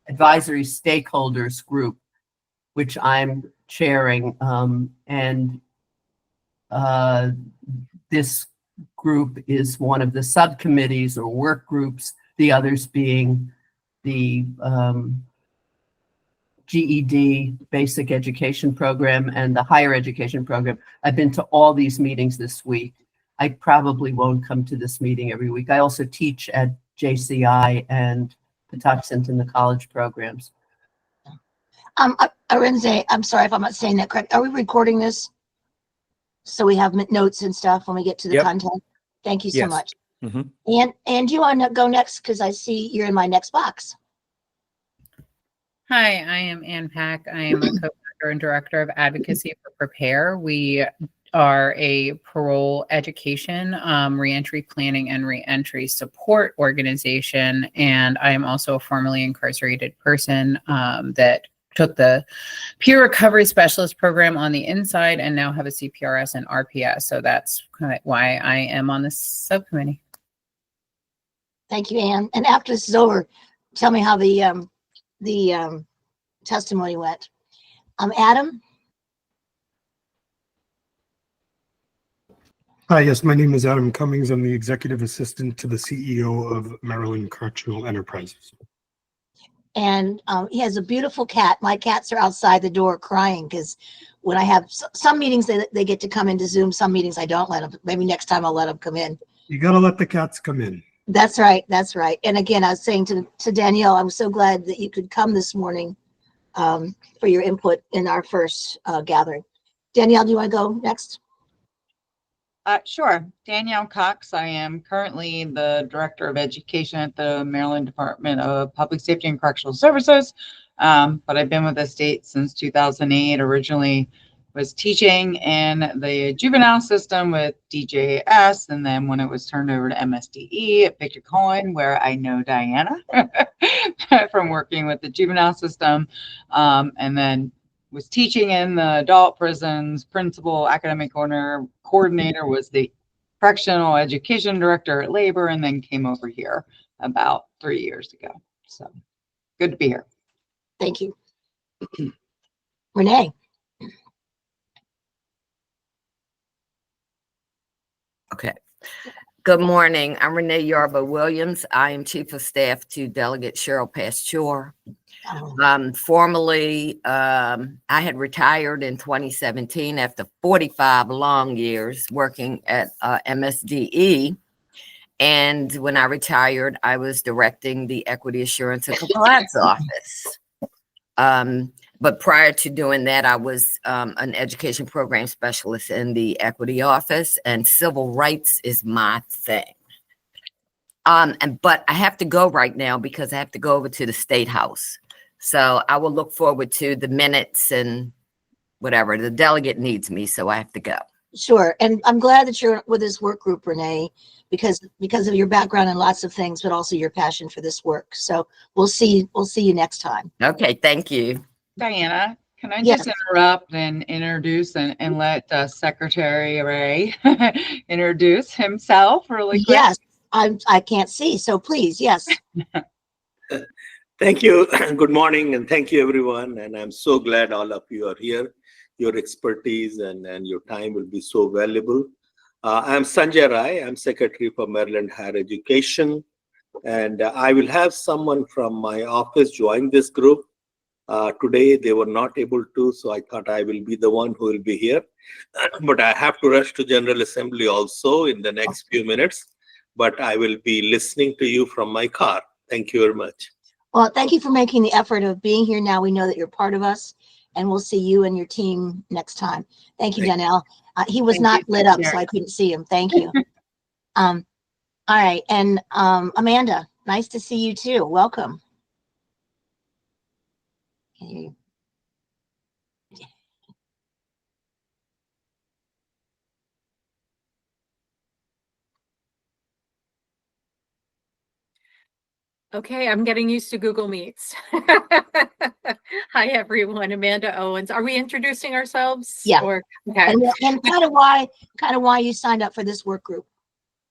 advisory stakeholders group, which I'm chairing. This group is one of the subcommittees or work groups, the others being the GED basic education program and the higher education program. I've been to all these meetings this week. I probably won't come to this meeting every week. I also teach at JCI and Patuxent in the college programs. Arinze, I'm sorry if I'm not saying that correct. Are we recording this? So we have notes and stuff when we get to the content. Thank you so much. Mm-hmm. And you want to go next? Because I see you're in my next box. Hi, I am Ann Pack. I am a co-founder and director of advocacy for Prepare. We are a parole education, reentry planning, and reentry support organization. And I am also a formerly incarcerated person that took the peer recovery specialist program on the inside and now have a CPRS and RPS. So that's kind of why I am on this subcommittee. Thank you, Ann. And after this is over, tell me how the testimony went. Adam? Hi, yes, my name is Adam Cummings. I'm the executive assistant to the CEO of Maryland Correctional Enterprises. And he has a beautiful cat. My cats are outside the door crying because when I have some meetings, they get to come into Zoom. Some meetings I don't let them. Maybe next time I'll let them come in. You got to let the cats come in. That's right. That's right. And again, I was saying to Danielle, I'm so glad that you could come this morning for your input in our first gathering. Danielle, do you want to go next? Sure. Danielle Cox. I am currently the Director of Education at the Maryland Department of Public Safety and Correctional Services, but I've been with the state since 2008. Originally was teaching in the juvenile system with DJS, and then when it was turned over to MSDE at Victor Cohen, where I know Diana from working with the juvenile system, and then was teaching in the adult prisons, principal, academic coordinator, was the correctional education director at Labor, and then came over here about 3 years ago. So good to be here. Thank you. Renee. Okay. Good morning. I'm Renee Yarba Williams. I am Chief of Staff to Delegate Cheryl Pasteur. Formerly, I had retired in 2017 after 45 long years working at MSDE. And when I retired, I was directing the Equity Assurance and Compliance Office. But prior to doing that, I was an education program specialist in the Equity Office, and civil rights is my thing. But I have to go right now because I have to go over to the State House. So I will look forward to the minutes and whatever. The delegate needs me, so I have to go. Sure. And I'm glad that you're with this work group, Renee, because of your background in lots of things, but also your passion for this work. So we'll see you next time. Okay, thank you. Diana, can I just interrupt and introduce and let Secretary Ray introduce himself really quick? Yes, I can't see, so please, yes. Thank you. Good morning, and thank you, everyone. And I'm so glad all of you are here. Your expertise and your time will be so valuable. I'm Sanjay Rai. I'm Secretary for Maryland Higher Education. And I will have someone from my office join this group. Today, they were not able to, so I thought I will be the one who will be here. But I have to rush to General Assembly also in the next few minutes. But I will be listening to you from my car. Thank you very much. Well, thank you for making the effort of being here. Now we know that you're part of us, and we'll see you and your team next time. Thank you, Danielle. He was not lit up, so I couldn't see him. Thank you. All right, and Amanda, nice to see you too. Welcome. Can you hear you? Okay, I'm getting used to Google Meets. Hi, everyone. Amanda Owens. Are we introducing ourselves? Yeah. Or, okay. And kind of why you signed up for this work group.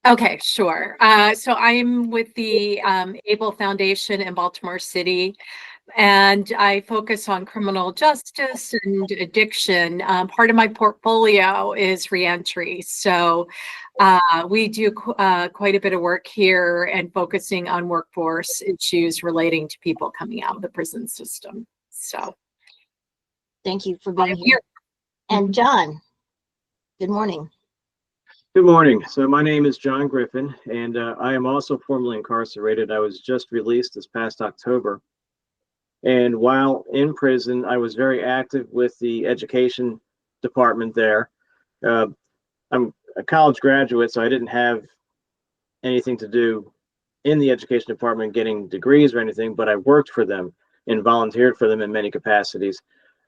Okay, sure. So I'm with the Able Foundation in Baltimore City. and I focus on criminal justice and addiction. Part of my portfolio is reentry. So we do quite a bit of work here and focusing on workforce issues relating to people coming out of the prison system. So Thank you for being I'm here. here. And John, good morning. Good morning. So my name is John Griffin, and I am also formerly incarcerated. I was just released this past October. And while in prison, I was very active with the education department there. I'm a college graduate, so I didn't have anything to do in the education department getting degrees or anything, but I worked for them and volunteered for them in many capacities.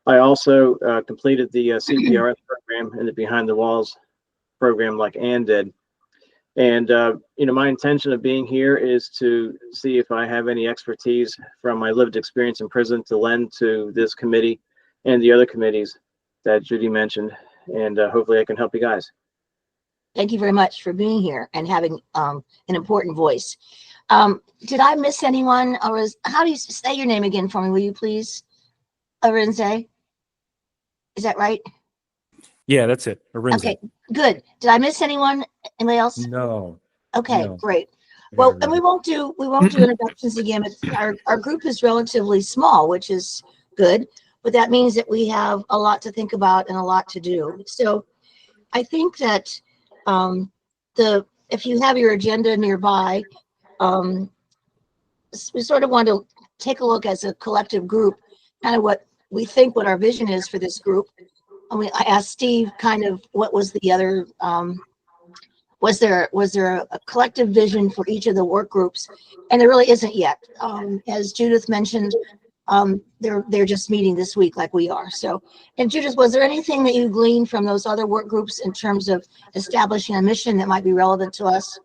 I also completed the CPRS program and the Behind the Walls program like Ann did. And, my intention of being here is to see if I have any expertise from my lived experience in prison to lend to this committee and the other committees that Judy mentioned. And hopefully I can help you guys. Thank you very much for being here and having an important voice. Did I miss anyone, or how do you say your name again for me? Will you please, Arinze? Is that right? Yeah, that's it. Arinze. Okay, good. Did I miss anyone? Anybody else? No. Okay, No. great. Well, and we won't do introductions again. Our group is relatively small, which is good, but that means that we have a lot to think about and a lot to do. So I think that if you have your agenda nearby, we sort of want to take a look as a collective group, kind of what we think, what our vision is for this group. I asked Steve kind of what was the other, was there a collective vision for each of the work groups? And there really isn't yet. As Judith mentioned, they're just meeting this week like we are. So, and Judith, was there anything that you gleaned from those other work groups in terms of establishing a mission that might be relevant to us?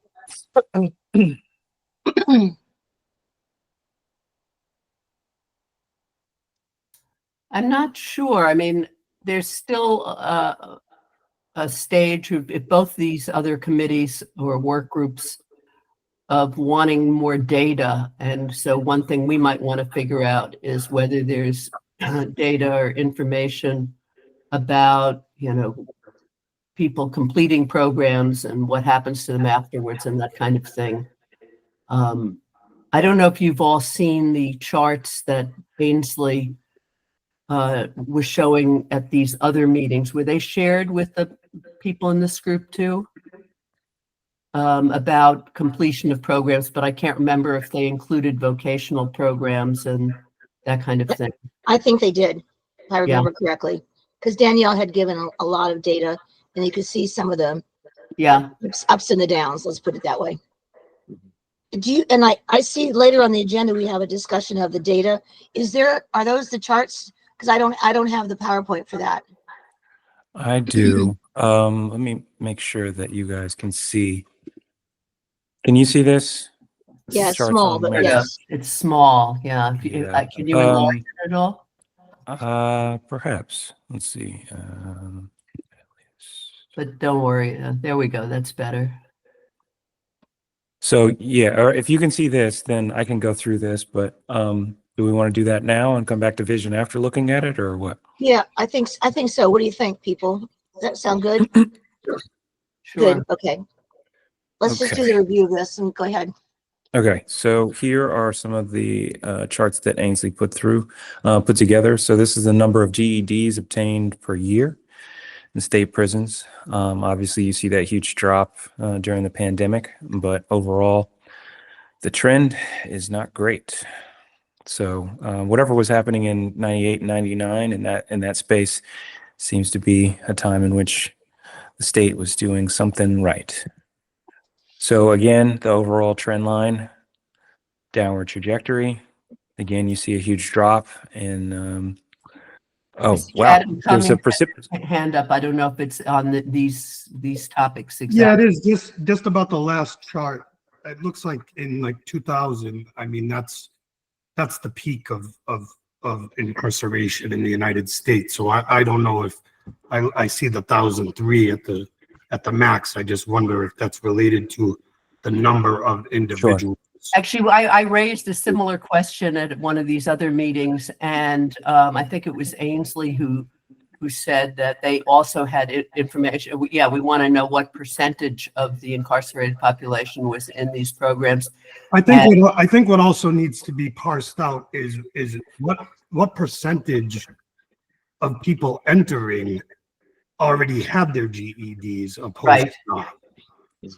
I'm not sure. I mean, there's still a stage if both these other committees or work groups of wanting more data. And so one thing we might want to figure out is whether there's data or information about, people completing programs and what happens to them afterwards and that kind of thing. I don't know if you've all seen the charts that Ainsley was showing at these other meetings. Were they shared with the people in this group too? About completion of programs, but I can't remember if they included vocational programs and that kind of thing. I think they did, if I remember correctly, because Danielle had given a lot of data, and you could see some of the ups and the downs. Let's put it that way. And I see later on the agenda we have a discussion of the data. Are those the charts? Because I don't have the PowerPoint for that. I do. Let me make sure that you guys can see. Can you see this? Yeah, Charts small, on but there. yes. It's small. Yeah. Can you enlarge it at all? Perhaps. Let's see. But don't worry. There we go. That's better. So yeah, or if you can see this, then I can go through this. But do we want to do that now and come back to vision after looking at it, or what? Yeah, I think so. What do you think, people? Does that sound good? Sure. Good. Okay. Let's just do the review of this and go ahead. Okay, so here are some of the charts that Ainsley put together. So this is the number of GEDs obtained per year in state prisons. Obviously, you see that huge drop during the pandemic, but overall, the trend is not great. So whatever was happening in 98 and 99 in that space seems to be a time in which the state was doing something right. So again, the overall trend line, downward trajectory. Again, you see a huge drop in, oh, wow. Adam There's a Cummings hand up. I don't know if it's on these topics exactly. Yeah, it is just about the last chart. It looks like in like 2000. I mean, that's the peak of incarceration in the United States. So I don't know if I see the 1,003 at the max. I just wonder if that's related to the number of individuals Actually, I raised a similar question at one of these other meetings, and I think it was Ainsley who said that they also had information. Yeah, we want to know what percentage of the incarcerated population was in these programs. I think what also needs to be parsed out is what percentage of people entering already have their GEDs opposed Right. to not.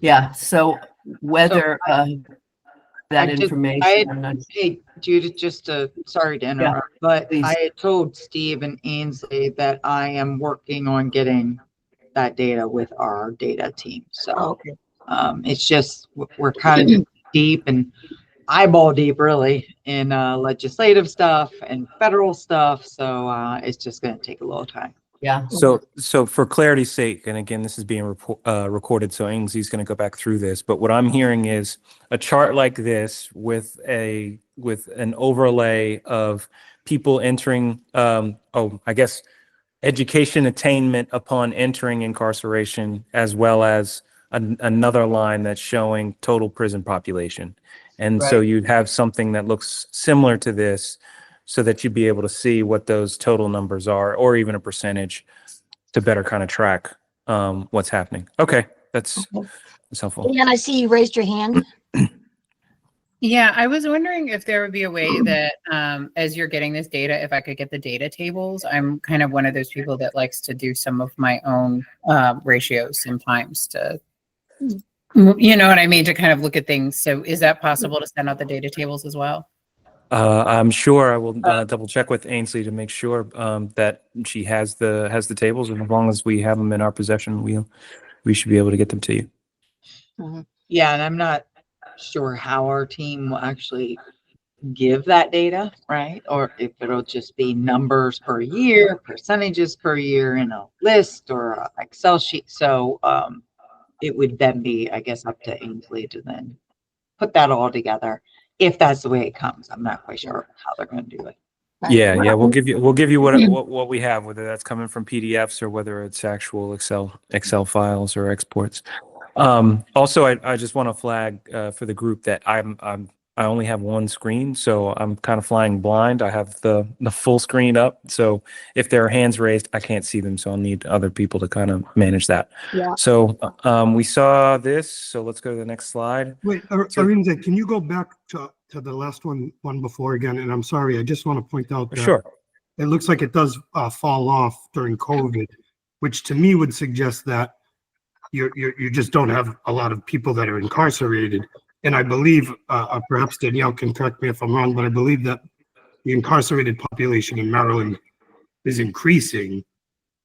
Yeah, so whether that I just- information, I- I'm not, Hey, Judith, sorry to interrupt, but please. I had told Steve and Ainsley that I am working on getting that data with our data team. So Okay. it's just, we're kind of deep and eyeball deep really in legislative stuff and federal stuff. So it's just going to take a little time. yeah. So for clarity's sake, and again, this is being recorded, so Ainsley's going to go back through this. But what I'm hearing is a chart like this with an overlay of people entering, I guess, education attainment upon entering incarceration, as well as another line that's showing total prison population. And so Right. you'd have something that looks similar to this, so that you'd be able to see what those total numbers are, or even a percentage, to better kind of track what's happening. Okay, that's helpful. And I see you raised your hand. Yeah, I was wondering if there would be a way that as you're getting this data, if I could get the data tables. I'm kind of one of those people that likes to do some of my own ratios sometimes to, you know what I mean, to kind of look at things. So is that possible to send out the data tables as well? I'm sure I will double check with Ainsley to make sure that she has the tables, and as long as we have them in our possession, we should be able to get them to you. Yeah, and I'm not sure how our team will actually give that data, right? Or if it'll just be numbers per year, percentages per year in a list or an Excel sheet. So it would then be, I guess, up to Ainsley to then put that all together. If that's the way it comes, I'm not quite sure how they're going to do it. Yeah, we'll give you what we have, whether that's coming from PDFs or whether it's actual Excel files or exports. Also, I just want to flag for the group that I only have one screen, so I'm kind of flying blind. I have the full screen up, so if there are hands raised, I can't see them, so I'll need other people to kind of manage that. Yeah. So we saw this, so let's go to the next slide. Wait, Arinze, can you go back to the last one before again? And I'm sorry, I just want to point out that Sure. it looks like it does fall off during COVID, which to me would suggest that you just don't have a lot of people that are incarcerated. And I believe, perhaps Danielle can correct me if I'm wrong, but I believe that the incarcerated population in Maryland is increasing.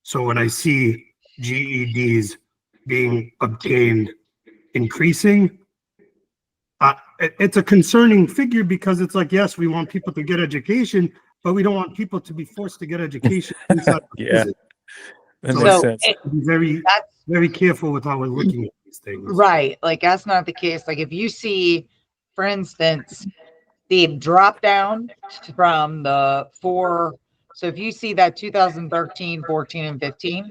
So when I see GEDs being obtained increasing, it's a concerning figure, because it's like, yes, we want people to get education, but we don't want people to be forced to get education inside the Yeah. prison. That So makes So sense. Be very careful with how we're looking at these things. Right. Like that's not the case. Like if you see, for instance, the drop down from the four. So if you see that 2013, 14, and 15,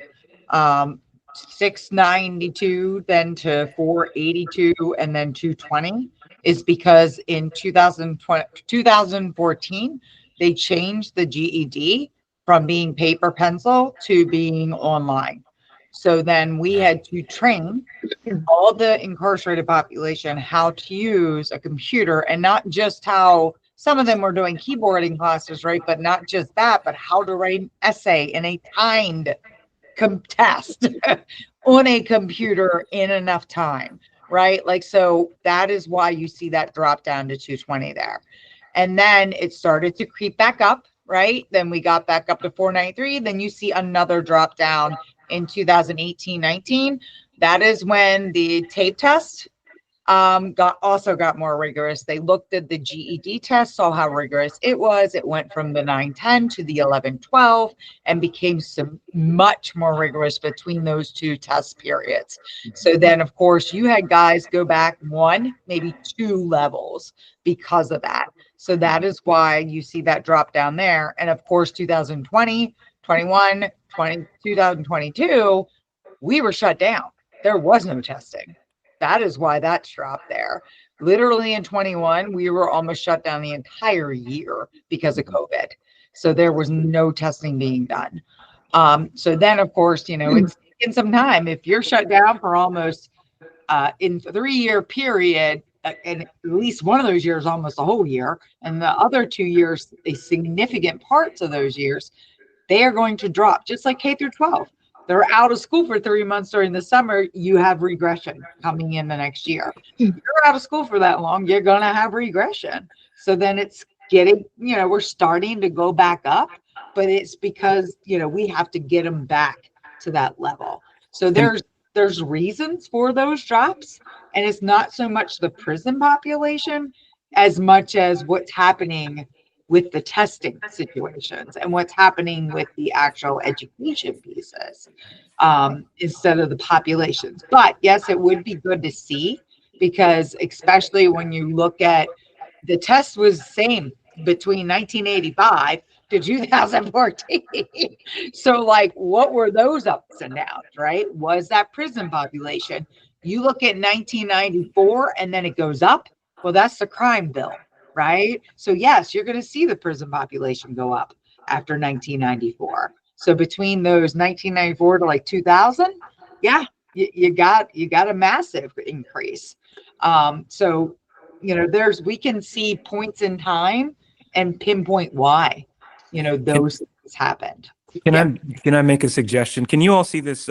692, then to 482, and then 220 is because in 2014, they changed the GED from being paper pencil to being online. So then we had to train all the incarcerated population how to use a computer, and not just how some of them were doing keyboarding classes, right? But not just that, but how to write an essay in a timed test on a computer in enough time, right? Like, so that is why you see that drop down to 220 there. And then it started to creep back up, right? Then we got back up to 493. Then you see another drop down in 2018, 19. That is when the tape test got more rigorous. They looked at the GED test, saw how rigorous it was. It went from the 910 to the 1112 and became much more rigorous between those two test periods. So then, of course, you had guys go back one, maybe two levels because of that. So that is why you see that drop down there. And of course, 2020, 21, 2022, we were shut down. There was no testing. That is why that's dropped there. literally in 21, we were almost shut down the entire year because of COVID. So there was no testing being done. So then, of course, you know, it's taken some time. If you're shut down for almost in 3-year period, and at least one of those years almost a whole year, and the other 2 years, a significant parts of those years, they are going to drop, just like K through 12. They're out of school for 3 months during the summer. You have regression coming in the next year. If you're out of school for that long, you're going to have regression. So then it's getting, you know, we're starting to go back up, but it's because, you know, we have to get them back to that level. So there's reasons for those drops, and it's not so much the prison population as much as what's happening with the testing situations and what's happening with the actual education pieces instead of the populations. But yes, it would be good to see, because especially when you look at the test was the same between 1985 to 2014. So like, what were those ups and downs, right? Was that prison population? You look at 1994 and then it goes up. Well, that's the crime bill, right? So yes, you're going to see the prison population go up after 1994. So between those 1994 to like 2000, yeah, you got a massive increase. So, you know, we can see points in time and pinpoint why, you know, those things happened. Can I make a suggestion? Can you all see this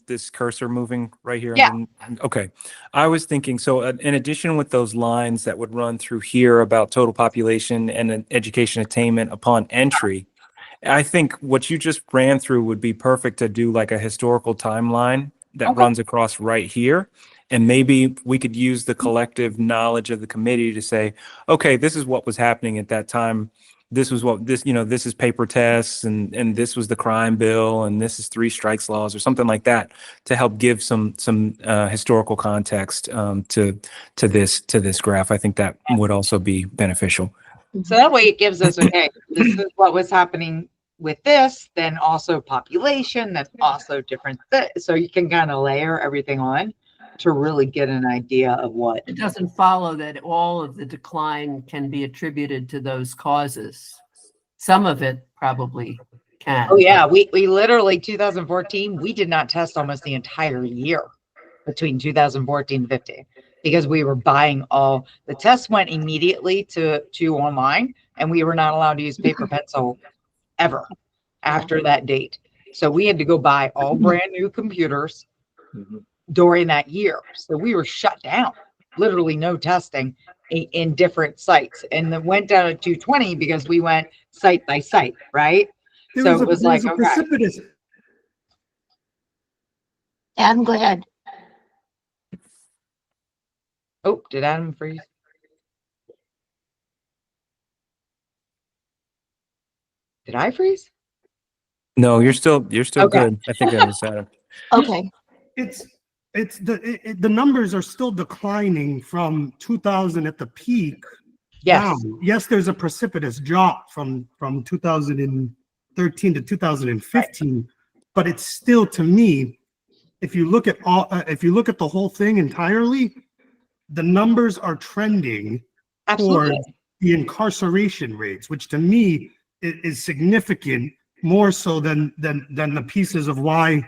this cursor moving right here? Yeah. Okay. I was thinking, so in addition with those lines that would run through here about total population and education attainment upon entry, I think what you just ran through would be perfect to do like a historical timeline that runs across right here. And maybe we could use the collective knowledge of the committee to say, okay, this is what was happening at that time. This was what this, you know, this is paper tests and this was the crime bill and this is 3 strikes laws or something like that to help give some historical context to this graph. I think that would also be beneficial. So that way it gives us, okay, this is what was happening with this, then also population, that's also different. So you can kind of layer everything on to really get an idea of what. It doesn't follow that all of the decline can be attributed to those causes. Some of it probably can. Oh yeah, we literally 2014, we did not test almost the entire year between 2014 and 15 because we were buying all the tests went immediately to online, and we were not allowed to use paper pencil ever after that date. So we had to go buy all brand new computers during that year. So we were shut down, literally no testing in different sites, and then went down to 220 because we went site by site, right? So it was like, okay. Adam, go ahead. Oh, did Adam freeze? Did I freeze? No, you're still Okay. good. I think that was Adam. Okay. It's the numbers are still declining from 2000 at the peak. Yes. Down. Yes, there's a precipitous drop from 2013 to 2015, right. But it's still, to me, if you look at the whole thing entirely, the numbers are trending toward the incarceration rates, which to me is significant, more so than the pieces of why,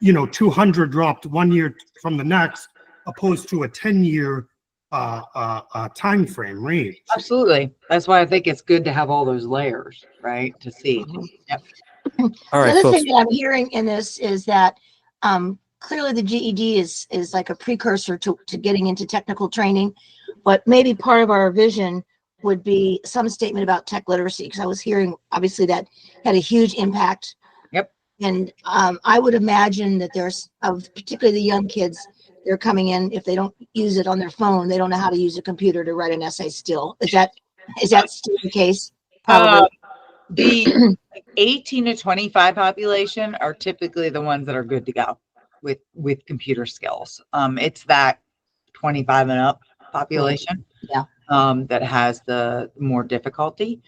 you know, 200 dropped 1 year from the next, opposed to a 10-year time frame range. Absolutely. That's why I think it's good to have all those layers, right? To see. Yep. All right, the other folks. thing that I'm hearing in this is that clearly the GED is like a precursor to getting into technical training, but maybe part of our vision would be some statement about tech literacy, because I was hearing obviously that had a huge impact. Yep. And I would imagine that there's, particularly the young kids, they're coming in, if they don't use it on their phone, they don't know how to use a computer to write an essay still. Is that still the case? Probably. The 18 to 25 population are typically the ones that are good to go with computer skills. It's that 25 and up population that has the more difficulty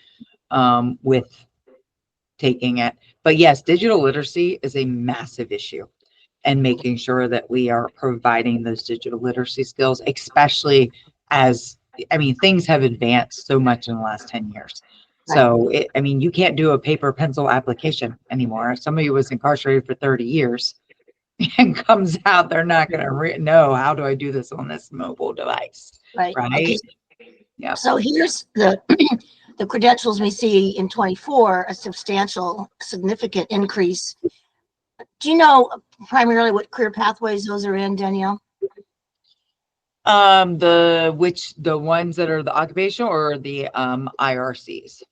with taking it. But yes, digital literacy is a massive issue, and making sure that we are providing those digital literacy skills, especially things have advanced so much in the last 10 years. So, you can't do a paper pencil application anymore. If somebody was incarcerated for 30 years and comes out, they're not going to know, how do I do this on this mobile device? Right. Right. Okay. Yeah. So here's the the credentials we see in 24, a substantial, significant increase. Do you know primarily what career pathways those are in, Danielle? The ones that are the occupational or the IRCs?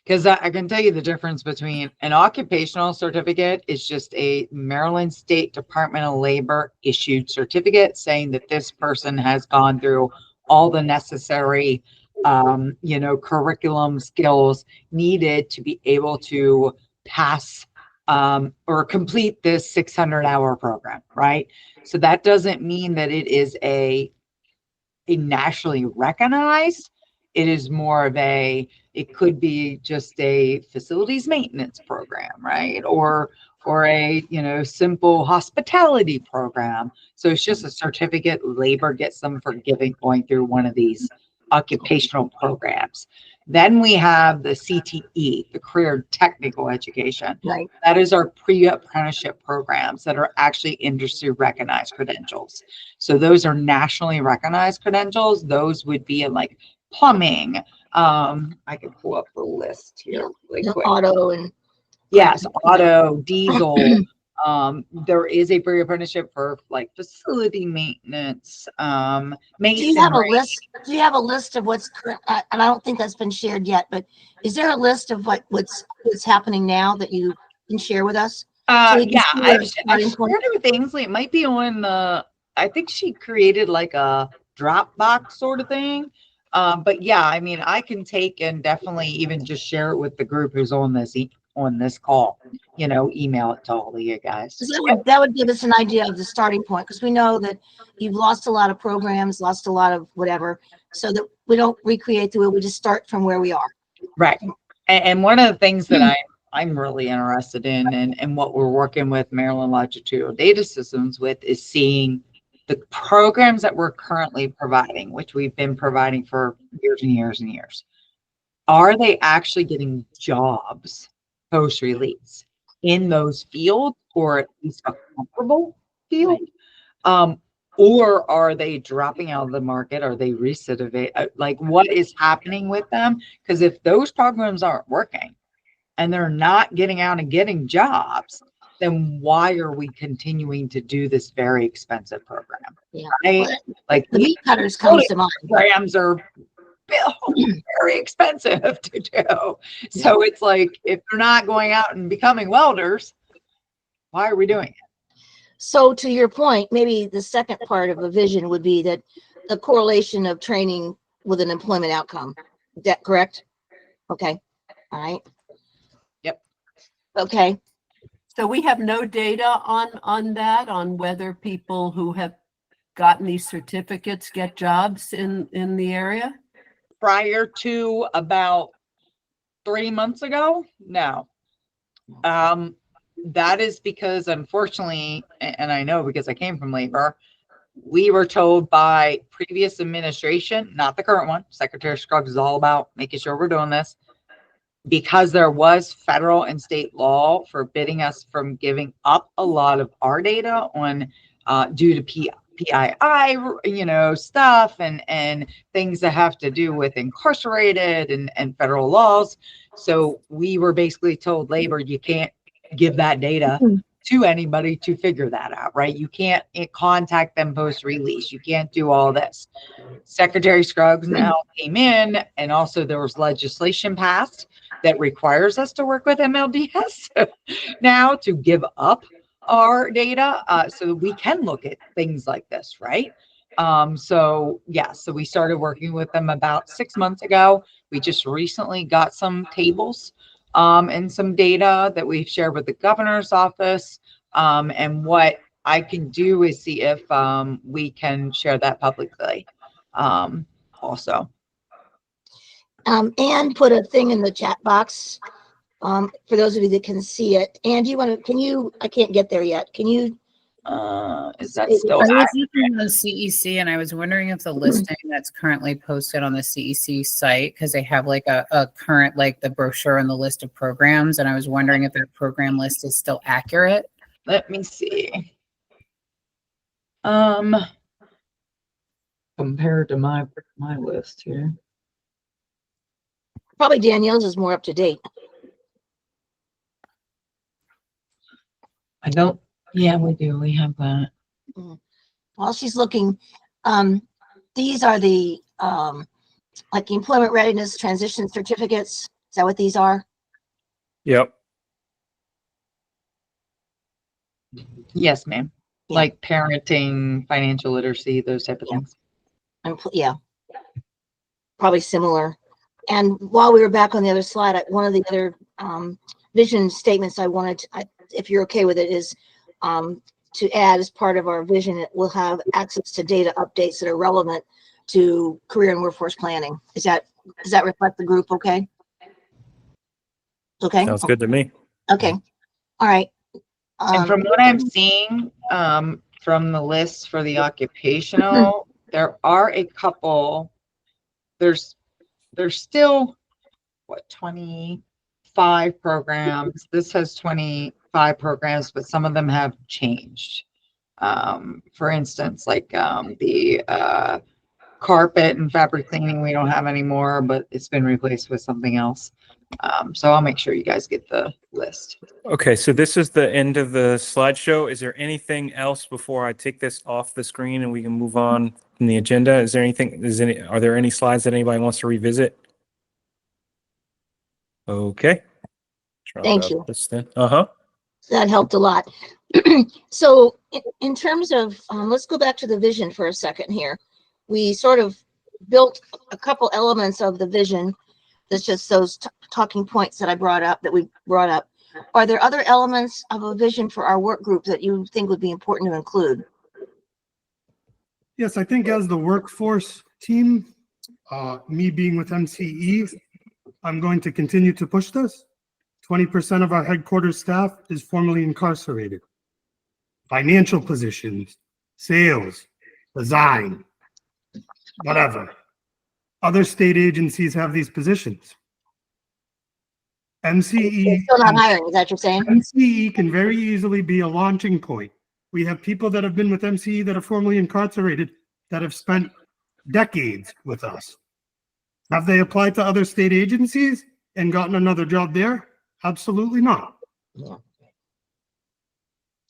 Because I can tell you the difference between an occupational certificate is just a Maryland State Department of Labor issued certificate saying that this person has gone through all the necessary, curriculum skills needed to be able to pass or complete this 600-hour program, right? So that doesn't mean that it is a nationally recognized. It is more of it could be just a facilities maintenance program, right? Or a, simple hospitality program. So it's just a certificate. Labor gets them for going through one of these occupational programs. Then we have the CTE, the Career Technical Education. Right. That is our pre-apprenticeship programs that are actually industry recognized credentials. So those are nationally recognized credentials. Those would be in like plumbing. I can pull up the list here really quick. Auto and yes, auto, diesel. There is a pre-apprenticeship for like facility maintenance. do you have a list? Do you have a list of what's and I don't think that's been shared yet, but is there a list of what's happening now that you can share with us? I've shared it with Ainsley. It might be on I think she created like a Dropbox sort of thing. But yeah, I can take and definitely even just share it with the group who's on this call, email it to all of you guys. That would give us an idea of the starting point, because we know that you've lost a lot of programs, lost a lot of whatever, so that we don't recreate the wheel. We just start from where we are. Right. And one of the things that I'm really interested in and what we're working with Maryland Longitudinal Data Systems with is seeing the programs that we're currently providing, which we've been providing for years and years and years. Are they actually getting jobs post-release in those fields, or at least a comparable field? Or are they dropping out of the market? Are they recidivate? Like, what is happening with them? Because if those programs aren't working and they're not getting out and getting jobs, then why are we continuing to do this very expensive program? Yeah. Right? Like the meat cutters comes to mind. Programs are very expensive to do. So it's like, if they're not going out and becoming welders, why are we doing it? So to your point, maybe the second part of a vision would be that the correlation of training with an employment outcome. Is that correct? Okay. All right. Yep. Okay. So we have no data on that, on whether people who have gotten these certificates get jobs in the area? Prior to about 3 months ago, no. That is because, unfortunately, and I know because I came from labor, we were told by previous administration, not the current one, Secretary Scruggs is all about making sure we're doing this, because there was federal and state law forbidding us from giving up a lot of our data on due to PII, stuff and things that have to do with incarcerated and federal laws. So we were basically told, labor, you can't give that data to anybody to figure that out, right? You can't contact them post-release. You can't do all this. Secretary Scruggs now came in, and also there was legislation passed that requires us to work with MLDS now to give up our data so that we can look at things like this, right? So we started working with them about 6 months ago. We just recently got some tables and some data that we've shared with the governor's office. And what I can do is see if we can share that publicly also. And put a thing in the chat box for those of you that can see it. And I can't get there yet. Can you Is that still I was active? looking on CEC and I was wondering if the listing that's currently posted on the CEC site, because they have like a current, like the brochure and the list of programs. And I was wondering if that program list is still accurate. Let me see. Compared to my list here. Probably Danielle's is more up to date. I don't, yeah, we do. We have that. While she's looking, these are the like employment readiness transition certificates. Is that what these are? Yep. Yes, ma'am. Yeah. Like parenting, financial literacy, those type of things. Yeah, probably similar. And while we were back on the other slide, one of the other vision statements I wanted to, if you're okay with it, is to add as part of our vision, it will have access to data updates that are relevant to career and workforce planning. Does that reflect the group? Okay. Okay. Sounds good to me. Okay. All right. And from what I'm seeing, from the list for the occupational, there are a couple, there's still, what, 25 programs. This has 25 programs, but some of them have changed. For instance, like the carpet and fabric cleaning, we don't have anymore, but it's been replaced with something else. So I'll make sure you guys get the list. Okay, so this is the end of the slideshow. Is there anything else before I take this off the screen and we can move on in the agenda? Is there anything, are there any slides that anybody wants to revisit? Okay. Thank you. Uh-huh. That helped a lot. So in terms of, let's go back to the vision for a second here. We sort of built a couple elements of the vision. That's just those talking points that we brought up. Are there other elements of a vision for our work group that you think would be important to include? Yes, I think as the workforce team, me being with MCE, I'm going to continue to push this. 20% of our headquarters staff is formerly incarcerated. Financial positions, sales, design, whatever. Other state agencies have these positions. MCE, Still not hiring, is that what you're saying? MCE can very easily be a launching point. We have people that have been with MCE that are formerly incarcerated that have spent decades with us. Have they applied to other state agencies and gotten another job there? Absolutely not. Yeah.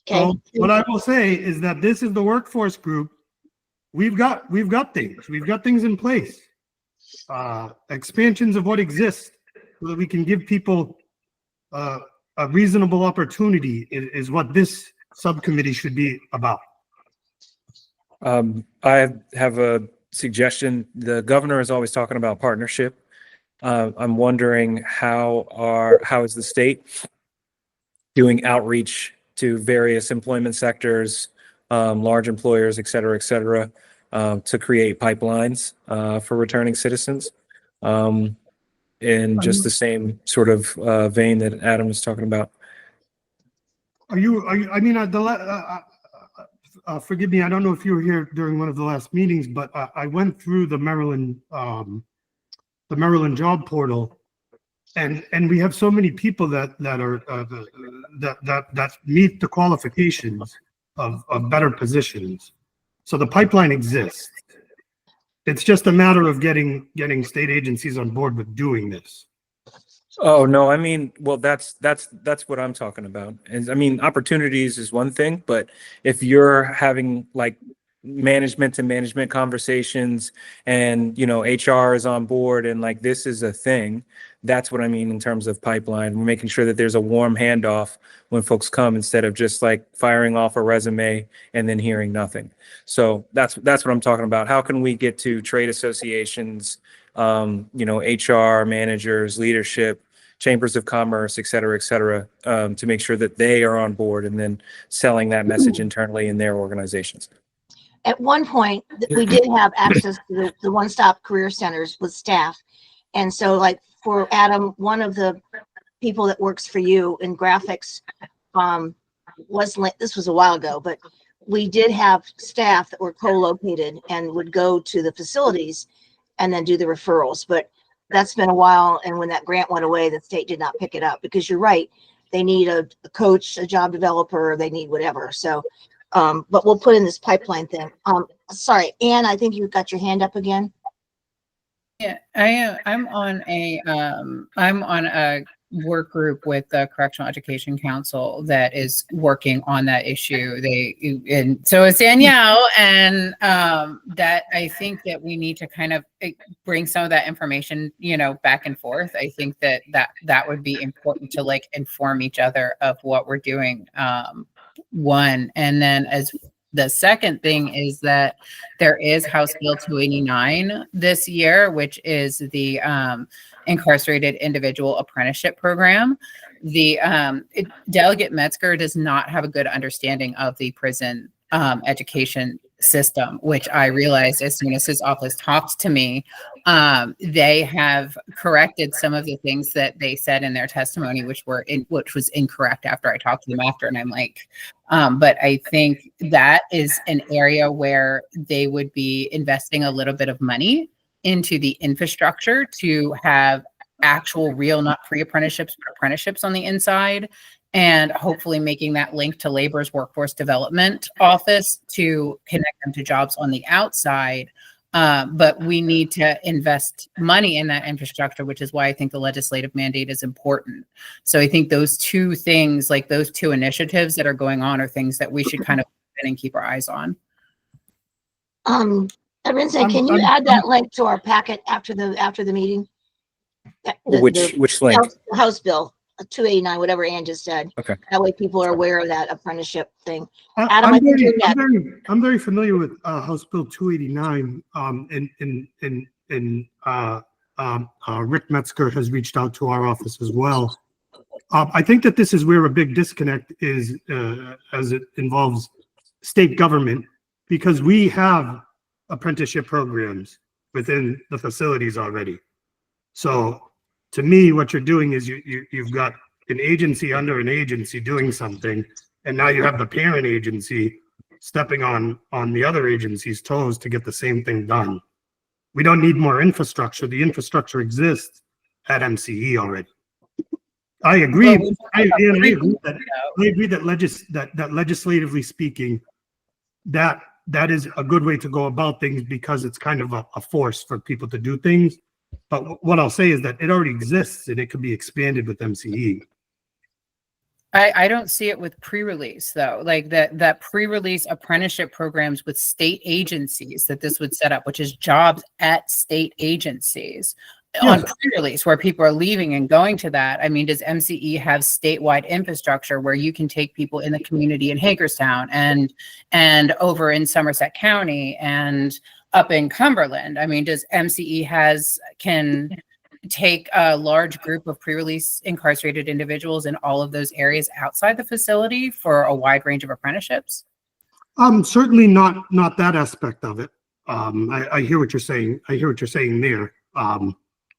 So Okay. what I will say is that this is the workforce group. We've got things. We've got things in place. Expansions of what exists so that we can give people a reasonable opportunity is what this subcommittee should be about. I have a suggestion. The governor is always talking about partnership. I'm wondering how is the state doing outreach to various employment sectors, large employers, et cetera, to create pipelines for returning citizens. In just the same sort of vein that Adam was talking about. I mean, forgive me, I don't know if you were here during one of the last meetings, but I went through the Maryland job portal, and we have so many people that meet the qualifications of better positions. So the pipeline exists. It's just a matter of getting state agencies on board with doing this. Oh, no, I mean, well, that's what I'm talking about. And I mean, opportunities is one thing, but if you're having like management to management conversations and, you know, HR is on board and like this is a thing, that's what I mean in terms of pipeline. We're making sure that there's a warm handoff when folks come instead of just like firing off a resume and then hearing nothing. So that's what I'm talking about. How can we get to trade associations, you know, HR managers, leadership, chambers of commerce, et cetera, to make sure that they are on board and then selling that message internally in their organizations. At one point, we did have access to the one-stop career centers with staff. And so like for Adam, one of the people that works for you in graphics, this was a while ago, but we did have staff that were co-located and would go to the facilities and then do the referrals. But that's been a while. And when that grant went away, the state did not pick it up because you're right. They need a coach, a job developer, they need whatever. So, but we'll put in this pipeline thing. Sorry, Anne, I think you've got your hand up again. Yeah, I'm on a work group with the Correctional Education Council that is working on that issue. And so it's Danielle, and that I think that we need to kind of bring some of that information, back and forth. I think that would be important to like inform each other of what we're doing. One, and then as the second thing is that there is House Bill 289 this year, which is the Incarcerated Individual Apprenticeship Program. The Delegate Metzger does not have a good understanding of the prison education system, which I realized as soon as his office talked to me. They have corrected some of the things that they said in their testimony, which was incorrect after I talked to them after. And I'm like, but I think that is an area where they would be investing a little bit of money into the infrastructure to have actual real, not pre-apprenticeships, but apprenticeships on the inside, and hopefully making that link to Labor's Workforce Development Office to connect them to jobs on the outside. But we need to invest money in that infrastructure, which is why I think the legislative mandate is important. So I think those two things, like those two initiatives that are going on, are things that we should kind of and keep our eyes on. Arinze, can you add that link to our packet after the meeting? Which link? House Bill 289, whatever Ann just said. Okay. That way people are aware of that apprenticeship thing. I'm Adam, very familiar with House Bill 289. Rick Metzger has reached out to our office as well. I think that this is where a big disconnect is, as it involves state government, because we have apprenticeship programs within the facilities already. So to me, what you're doing is you've got an agency under an agency doing something, and now you have the parent agency stepping on the other agency's toes to get the same thing done. We don't need more infrastructure. The infrastructure exists at MCE already. I agree. I agree that legislatively speaking, that is a good way to go about things, because it's kind of a force for people to do things. But what I'll say is that it already exists and it could be expanded with MCE. I don't see it with pre-release though, like that pre-release apprenticeship programs with state agencies that this would set up, which is jobs at state agencies. On pre-release where people are leaving and going to that. I mean, does MCE have statewide infrastructure where you can take people in the community in Hagerstown and over in Somerset County and up in Cumberland? I mean, does MCE can take a large group of pre-release incarcerated individuals in all of those areas outside the facility for a wide range of apprenticeships? Certainly not that aspect of it. I hear what you're saying. I hear what you're saying there.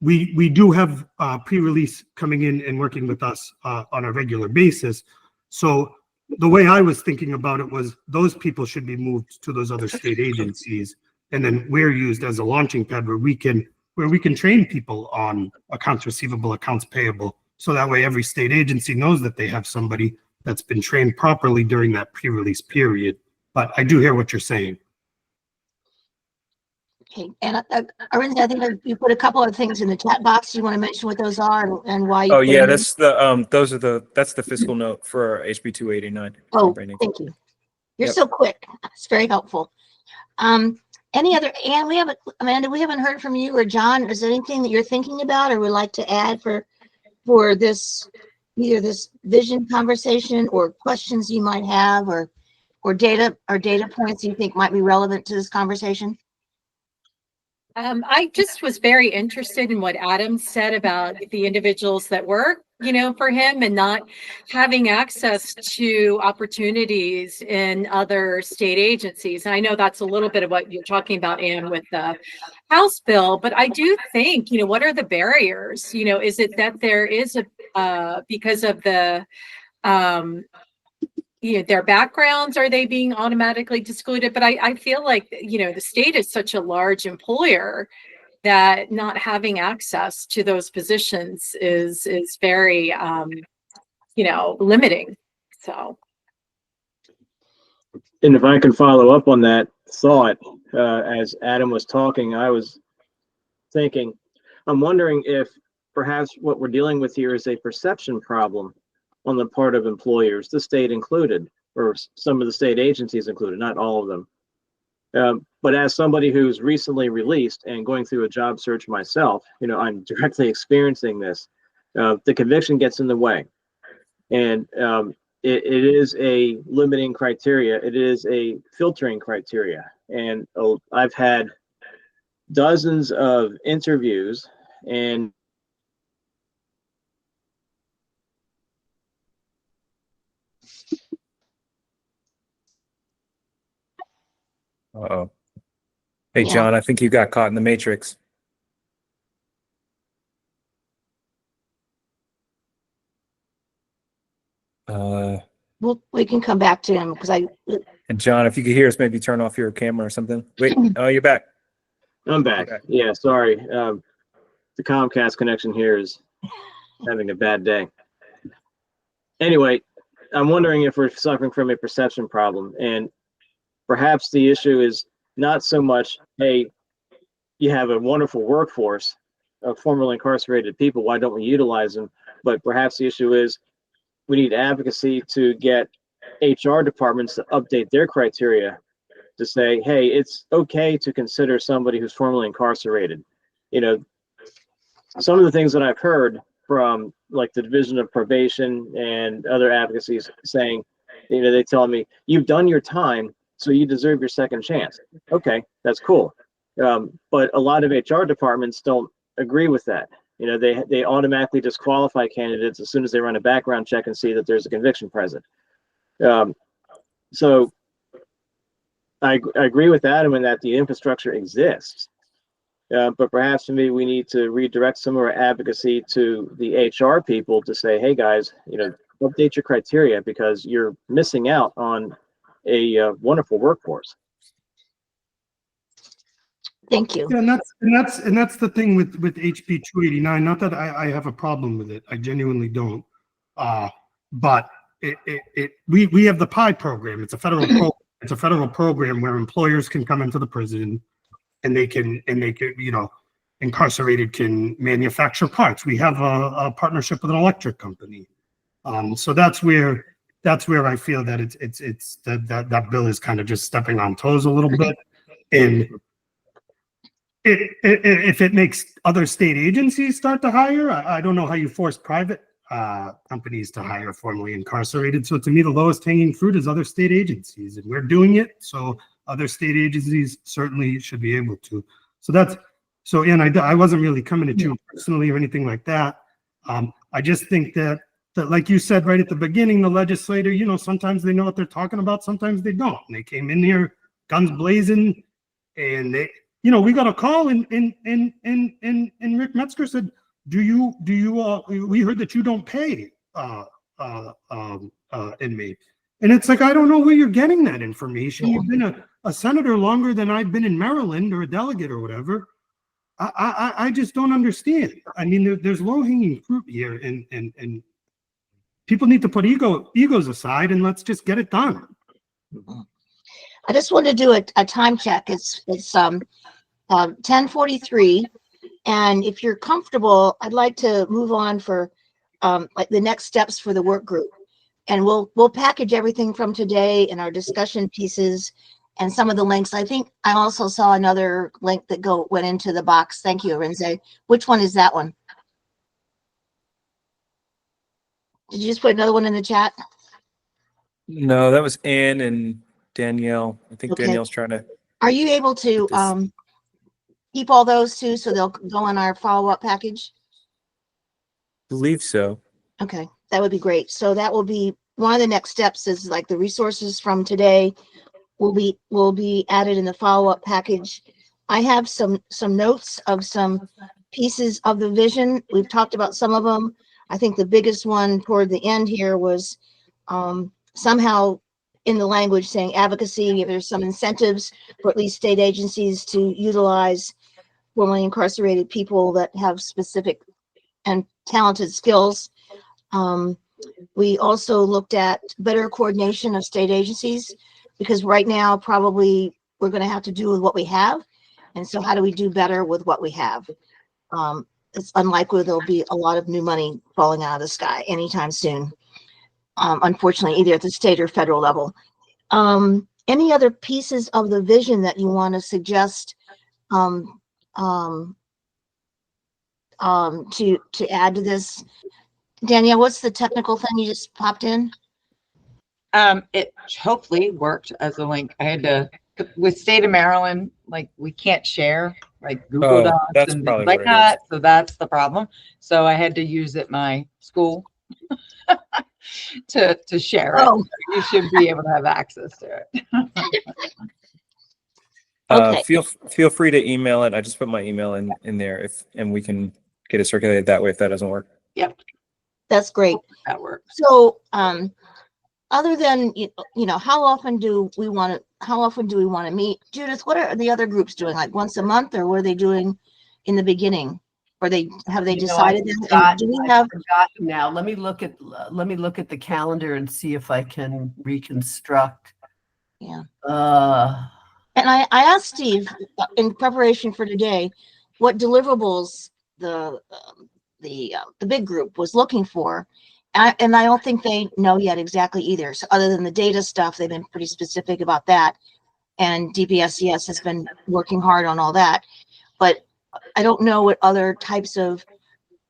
We do have pre-release coming in and working with us on a regular basis. So the way I was thinking about it was those people should be moved to those other state agencies, and then we're used as a launching pad where we can train people on accounts receivable, accounts payable. So that way every state agency knows that they have somebody that's been trained properly during that pre-release period. But I do hear what you're saying. okay, and Arinze, I think you put a couple of things in the chat box. You want to mention what those are and why? Oh yeah, that's the fiscal note for HB 289. Oh, thank you. You're so quick. It's very helpful. Any other, Amanda, we haven't heard from you or John. Is there anything that you're thinking about or would like to add for this, either this vision conversation or questions you might have or data points you think might be relevant to this conversation? I just was very interested in what Adam said about the individuals that work, for him and not having access to opportunities in other state agencies. And I know that's a little bit of what you're talking about, Anne, with the House bill, but I do think, what are the barriers? Is it that there is because of the their backgrounds, are they being automatically excluded? But I feel like, the state is such a large employer that not having access to those positions is very, limiting. So. And if I can follow up on that thought, as Adam was talking, I was thinking, I'm wondering if perhaps what we're dealing with here is a perception problem on the part of employers, the state included, or some of the state agencies included, not all of them. But as somebody who's recently released and going through a job search myself, I'm directly experiencing this. The conviction gets in the way. And it is a limiting criteria. It is a filtering criteria. And I've had dozens of interviews and Uh-oh. Hey, Yeah. John, I think you got caught in the matrix. We can come back to him because And John, if you could hear us, maybe turn off your camera or something. Wait, oh, you're back. I'm back. Okay. Yeah, sorry. The Comcast connection here is having a bad day. Anyway, I'm wondering if we're suffering from a perception problem, and perhaps the issue is not so much, hey, you have a wonderful workforce of formerly incarcerated people, why don't we utilize them? But perhaps the issue is we need advocacy to get HR departments to update their criteria to say, hey, it's okay to consider somebody who's formerly incarcerated. Some of the things that I've heard from like the Division of Probation and other advocacies saying, they tell me, you've done your time, so you deserve your second chance. Okay, that's cool. But a lot of HR departments don't agree with that. They automatically disqualify candidates as soon as they run a background check and see that there's a conviction present. So I agree with Adam in that the infrastructure exists. But perhaps maybe we need to redirect some of our advocacy to the HR people to say, hey guys, update your criteria because you're missing out on a wonderful workforce. thank you. Yeah, and that's the thing with HB 289. Not that I have a problem with it. I genuinely don't. But we have the PI program. It's a federal program. It's a federal program where employers can come into the prison and they can incarcerated can manufacture parts. We have a partnership with an electric company. So that's where I feel that it's that bill is kind of just stepping on toes a little bit. And if it makes other state agencies start to hire, I don't know how you force private companies to hire formerly incarcerated. So to me, the lowest hanging fruit is other state agencies, and we're doing it. So other state agencies certainly should be able to. And I wasn't really coming at you personally or anything like that. I just think that like you said right at the beginning, the legislator, sometimes they know what they're talking about, sometimes they don't. And they came in here guns blazing, and we got a call, and Rick Metzger said, we heard that you don't pay inmate. And it's like, I don't know where you're getting that information. You've been a senator longer than I've been in Maryland, or a delegate or whatever. I just don't understand. I mean, there's low hanging fruit here, and people need to put egos aside and let's just get it done. I just wanted to do a time check. It's 10:43, and if you're comfortable, I'd like to move on for like the next steps for the work group, and we'll package everything from today in our discussion pieces and some of the links. I think I also saw another link that went into the box. Thank you, Arinze. Which one is that one? Did you just put another one in the chat? No, that was Ann and Danielle. I think Okay. Danielle's trying to. Are you able to keep all those too, so they'll go in our follow-up package? Believe so. Okay, that would be great. So that will be one of the next steps, is like the resources from today will be added in the follow-up package. I have some notes of some pieces of the vision. We've talked about some of them. I think the biggest one toward the end here was somehow in the language saying advocacy, if there's some incentives for at least state agencies to utilize formerly incarcerated people that have specific and talented skills. We also looked at better coordination of state agencies, because right now probably we're going to have to do with what we have. And so how do we do better with what we have? It's unlikely there'll be a lot of new money falling out of the sky anytime soon. Unfortunately, either at the state or federal level. Any other pieces of the vision that you want to suggest to add to this? Danielle, what's the technical thing you just popped in? It hopefully worked as a link. I had to, with state of Maryland, like we can't share like Google Oh, Docs that's and probably things like what it is. that. So that's the problem. So I had to use it my school to share it. Oh, You should be able to have access to it. Okay. Feel free to email it. I just put my email in there and we can get it circulated that way if that doesn't work. Yep, that's great. that works. So, other than, you know, how often do we want to meet? Judith, what are the other groups doing? Like once a month, or what are they doing in the beginning? Or have they decided that? And do we have forgotten now? Let me look at the calendar and see if I can reconstruct. Yeah. And I asked Steve in preparation for today what deliverables the big group was looking for. And I don't think they know yet exactly either. So other than the data stuff, they've been pretty specific about that. And DPSCS has been working hard on all that. But I don't know what other types of,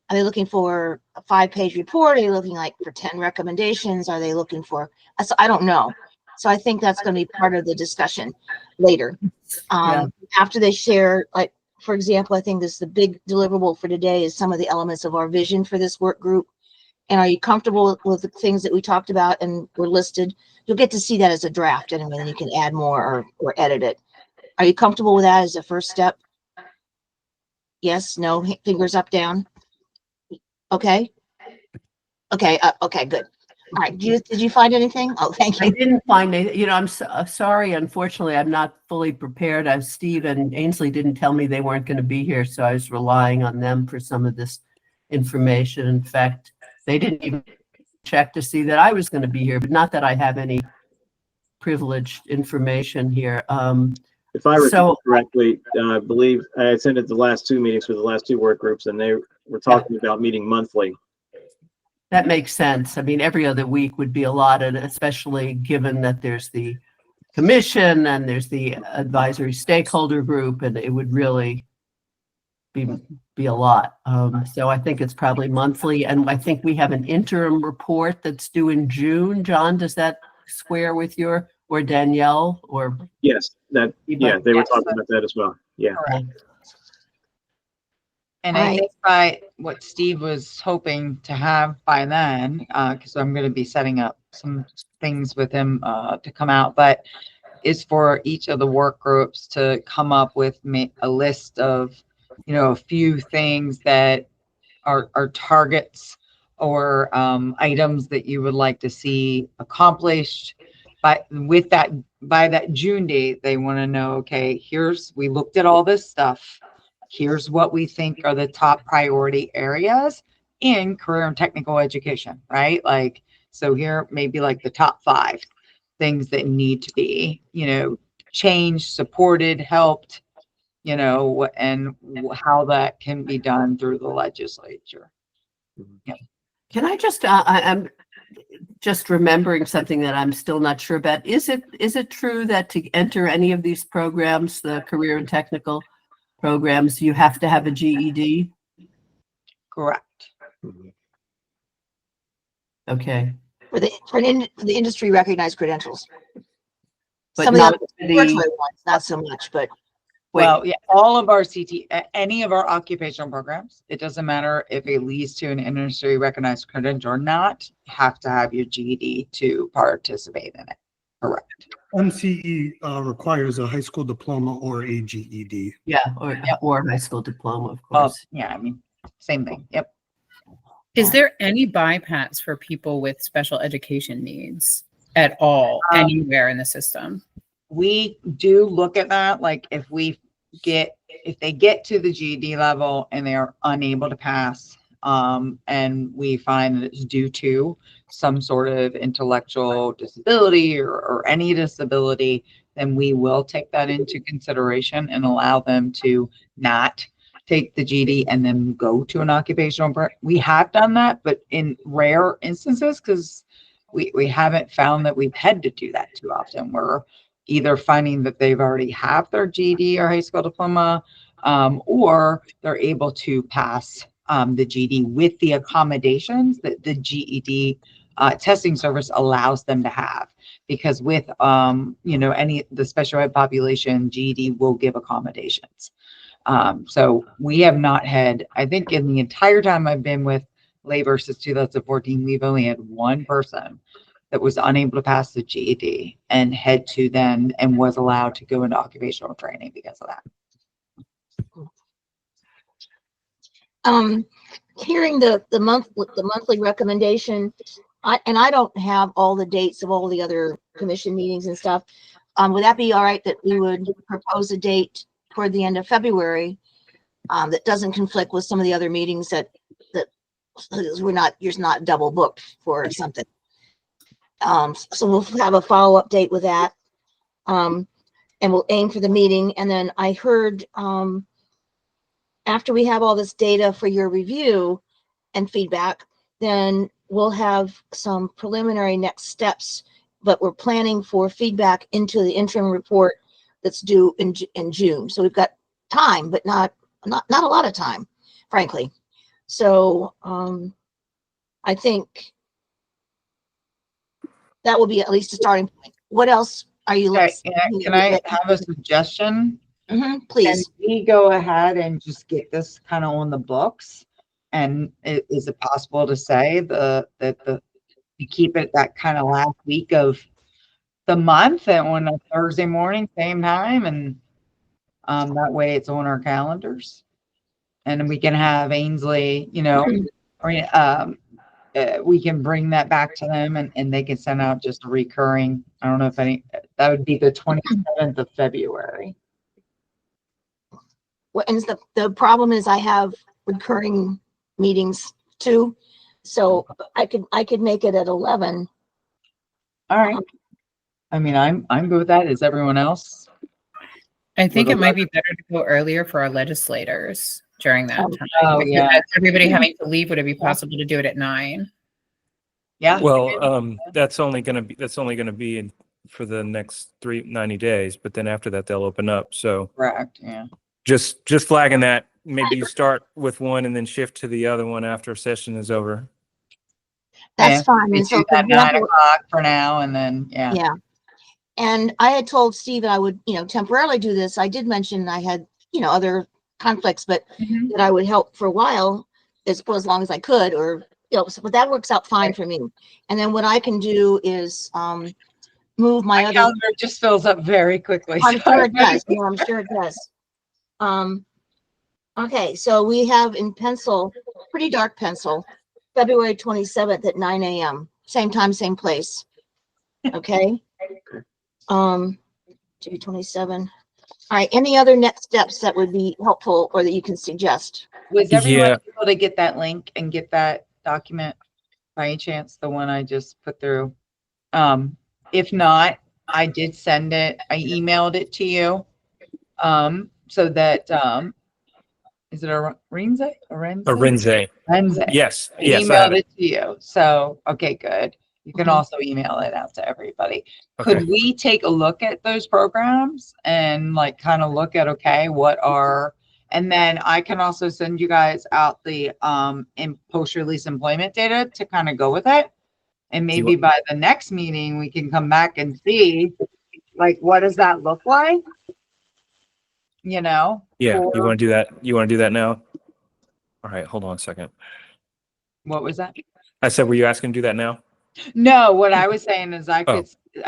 are they looking for a 5-page report? Are they looking like for 10 recommendations? Are they looking for, so I don't know. So I think that's going to be part of the discussion later. After they share, like, for example, I think this the big deliverable for today is some of the elements of our vision for this work group. And are you comfortable with the things that we talked about and were listed? You'll get to see that as a draft anyway, and you can add more or edit it. Are you comfortable with that as a first step? Yes, no, fingers up, down. Okay. Okay, okay, good. All right, did you find anything? Oh, thank I you. didn't find it. You know, I'm sorry. Unfortunately, I'm not fully prepared. As Steve and Ainsley didn't tell me they weren't going to be here, so I was relying on them for some of this information. In fact, they didn't even check to see that I was going to be here, but not that I have any privileged information here. If I recall correctly, I believe I attended the last 2 meetings with the last 2 work groups, and they were talking about meeting monthly. That makes sense. I mean, every other week would be a lot, and especially given that there's the commission and there's the advisory stakeholder group, and it would really be a lot. So I think it's probably monthly, and I think we have an interim report that's due in June. John, does that square with your, or Danielle, or? Yes, they were talking about that as well. Yeah. Correct. And Right. I think by what Steve was hoping to have by then, because I'm going to be setting up some things with him to come out, but is for each of the work groups to come up with a list of, you know, a few things that are targets or items that you would like to see accomplished. But by that June date, they want to know, okay, we looked at all this stuff. Here's what we think are the top priority areas in career and technical education, right? Like, so here maybe like the top 5 things that need to be, you know, changed, supported, helped, you know, and how that can be done through the legislature. Yeah. Can I just, I'm just remembering something that I'm still not sure about. Is it true that to enter any of these programs, the career and technical programs, you have to have a GED? Correct. Okay. For the industry recognized credentials. But Some of not the the- virtual ones, not so much, but Well, yeah, all of our any of our occupational programs, it doesn't matter if it leads to an industry recognized credential or not, you have to have your GED to participate in it. Correct. MCE requires a high school diploma or a GED. Yeah, or high school diploma, of course. Yeah, I mean, same thing. Yep. Is there any bypass for people with special education needs? at all anywhere in the system? We do look at that, like if they get to the GED level and they are unable to pass, and we find that it's due to some sort of intellectual disability or any disability, then we will take that into consideration and allow them to not take the GED and then go to an occupational. We have done that, but in rare instances, because we haven't found that we've had to do that too often. We're either finding that they've already have their GED or high school diploma, or they're able to pass the GED with the accommodations that the GED testing service allows them to have. Because with the special ed population, GED will give accommodations. So we have not had, I think in the entire time I've been with labor since 2014, we've only had one person that was unable to pass the GED and had to then and was allowed to go into occupational training because of that. Hearing the monthly recommendation, I don't have all the dates of all the other commission meetings and stuff. Would that be all right that we would propose a date toward the end of February that doesn't conflict with some of the other meetings that you're not double booked for something? So we'll have a follow-up date with that. And we'll aim for the meeting. And then I heard after we have all this data for your review and feedback, then we'll have some preliminary next steps, but we're planning for feedback into the interim report that's due in June. So we've got time, but not a lot of time, frankly. So I think that will be at least a starting point. What else are you Okay, looking? can I have a suggestion? Please. Can we go ahead and just get this kind of on the books? And is it possible to say to keep it that kind of last week of the month and on a Thursday morning, same time, and that way it's on our calendars, and we can have Ainsley, we can bring that back to them and they can send out just a recurring. I don't know if that would be the 27th of February. Well, and the problem is I have recurring meetings too, so I could make it at 11. All right. I mean, I'm good with that. Is everyone else? I think it might be better to go earlier for our legislators during that time. Oh, yeah. With everybody having to leave, would it be possible to do it at 9? Yeah. Well, that's only going to be for the next 90 days, but then after that they'll open up. So Correct. Yeah. just flagging that maybe you start with one and then shift to the other one after session is over. That's fine. We And so do that 9 o'clock for now, and then yeah. And I had told Steve I would, temporarily do this. I did mention I had, other conflicts, but that I would help for a while, as long as I could, or but that works out fine for me. And then what I can do is move my other calendar just fills up very quickly. I'm sure it does. No, I'm sure it does. Okay, so we have in pencil, pretty dark pencil, February 27th at 9 a.m. Same time, same place. Okay. 227. All right. Any other next steps that would be helpful or that you can suggest? Was everyone able to get that link and get that document by any chance? The one I just put through. If not, I did send it. I emailed it to you. So that is it a Renze? Renze. Yes. I Yes. emailed it to you. So okay, good. You can also email it out to everybody. Okay. Could we take a look at those programs and kind of look at, and then I can also send you guys out the in post-release employment data to kind of go with it. And maybe by the next meeting, we can come back and see what does that look like? Yeah. You want to do that? You want to do that now? All right. Hold on a second. What was that? I said, were you asking to do that now? No, what I was saying is I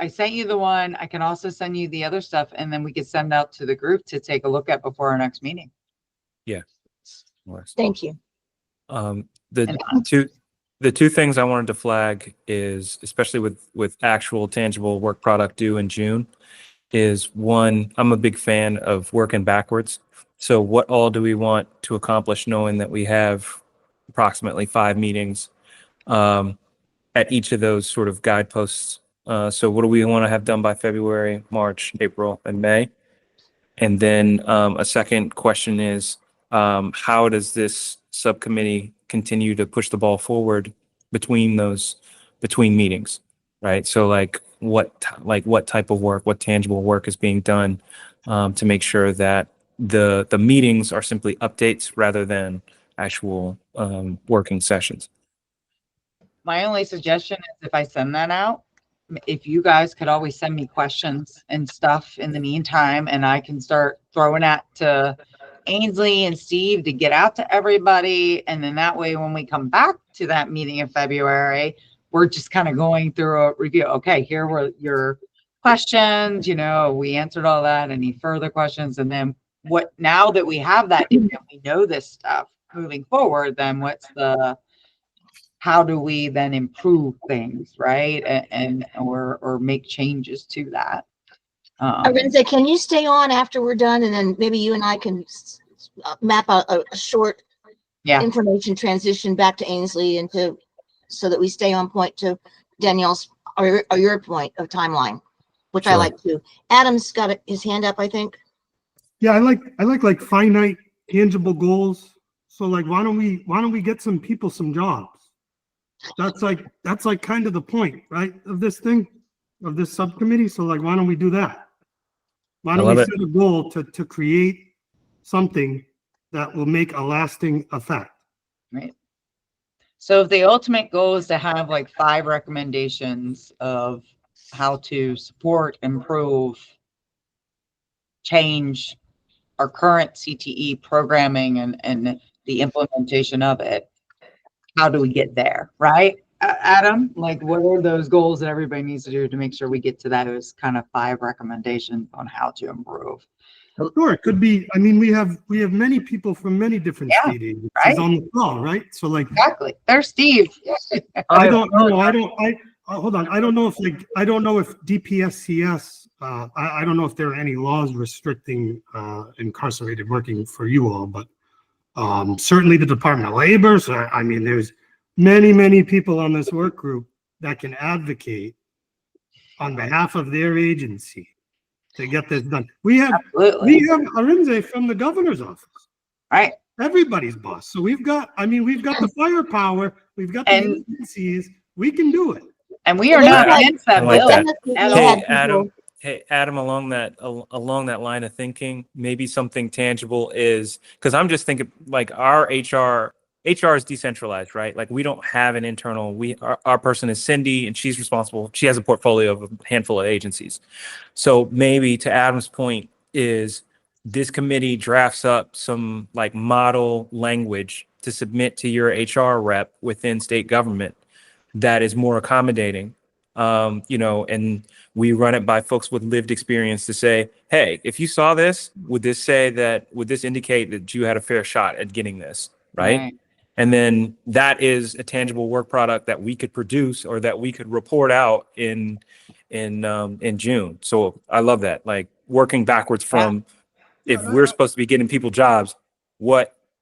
sent you the one. I can also send you the other stuff, and then we could send out to the group to take a look at before our next meeting. Yeah. Thank you. The the two things I wanted to flag is, especially with actual tangible work product due in June, is one, I'm a big fan of working backwards. So what all do we want to accomplish, knowing that we have approximately 5 meetings at each of those sort of guideposts? So what do we want to have done by February, March, April, and May? And then a second question is, how does this subcommittee continue to push the ball forward between meetings, right? So like what type of work, what tangible work is being done to make sure that the meetings are simply updates rather than actual working sessions. My only suggestion is if I send that out, if you guys could always send me questions and stuff in the meantime, and I can start throwing that to Ainsley and Steve to get out to everybody. And then that way, when we come back to that meeting in February, we're just kind of going through a review. Okay, here were your questions. You know, we answered all that. Any further questions? And then what, now that we have that, we know this stuff moving forward, then what's the, how do we then improve things, right? And or make changes to that. Arinze, can you stay on after we're done, and then maybe you and I can map out a short information transition back to Ainsley and so that we stay on point to Danielle's or your point of timeline, which I like too. Adam's got his hand up, I think. Yeah, I like finite, tangible goals. So like, why don't we get some people some jobs? That's like kind of the point, right, of this thing, of this subcommittee. So like, why don't we do that? Why don't we set a goal to create something that will make a lasting effect? Right. So if the ultimate goal is to have like 5 recommendations of how to support, improve, change our current CTE programming and the implementation of it, how do we get there, right? Adam, like what are those goals that everybody needs to do to make sure we get to those kind of 5 recommendations on how to improve? Sure, it could be. I mean, we have many people from many different state agencies on the call, right? So like, exactly. There's Steve. I don't know. Hold on. I don't know if DPSCS. I don't know if there are any laws restricting incarcerated working for you all, but certainly the Department of Labor. So I mean, there's many people on this work group that can advocate on behalf of their agency to get this done. We have Arinze from the governor's office, right? Everybody's boss. So we've got the firepower, we've got the agencies, we can do it. And we are not against that bill. Hey, Adam, along that line of thinking, maybe something tangible is, because I'm just thinking like our HR is decentralized, right? Like we don't have an internal, our person is Cindy and she's responsible. She has a portfolio of a handful of agencies. So maybe to Adam's point is this committee drafts up some like model language to submit to your HR rep within state government that is more accommodating, and we run it by folks with lived experience to say, hey, if you saw this, would this indicate that you had a fair shot at getting this, right? And then that is a tangible work product that we could produce or that we could report out in June. So I love that, like working backwards from if we're supposed to be getting people jobs,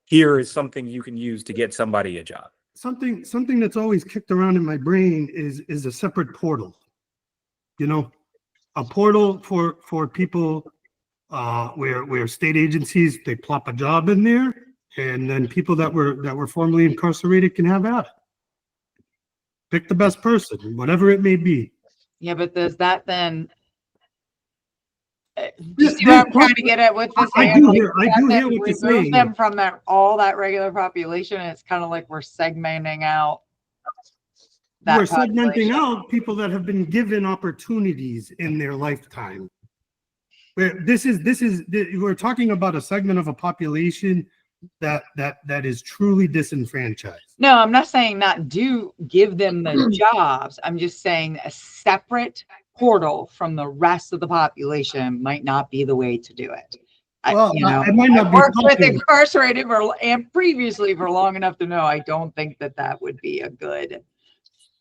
here is something you can use to get somebody a job. Something that's always kicked around in my brain is a separate portal. A portal for people where state agencies, they plop a job in there, and then people that were formerly incarcerated can have at it. Pick the best person, whatever it may be. Yeah, but does that then? You see what I'm trying to get at with this? I do hear what you're saying. Remove them from all that regular population. It's kind of like we're segmenting out. We're segmenting out people that have been given opportunities in their lifetime. We're talking about a segment of a population that is truly disenfranchised. No, I'm not saying not give them the jobs. I'm just saying a separate portal from the rest of the population might not be the way to do it. Well, You know, it might not I've be worked with popular. incarcerated and previously for long enough to know I don't think that that would be a good.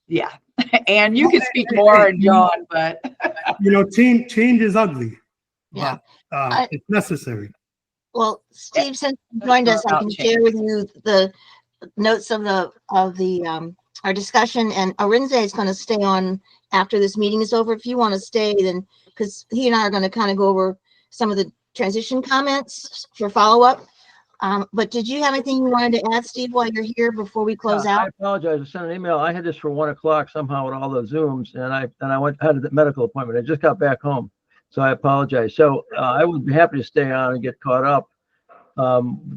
Yeah, and you can speak more, and John, but You know, change is ugly, Yeah. but I- it's necessary. Well, Steve, since you joined us, I About can change. share with you the notes of our discussion, and Arinze is going to stay on after this meeting is over. If you want to stay, then, because he and I are going to kind of go over some of the transition comments for follow-up. But did you have anything you wanted to add, Steve, while you're here before we close I out? apologize. I sent an email. I had this for 1 o'clock somehow with all the Zooms, and I had a medical appointment. I just got back home, so I apologize. So I would be happy to stay on and get caught up.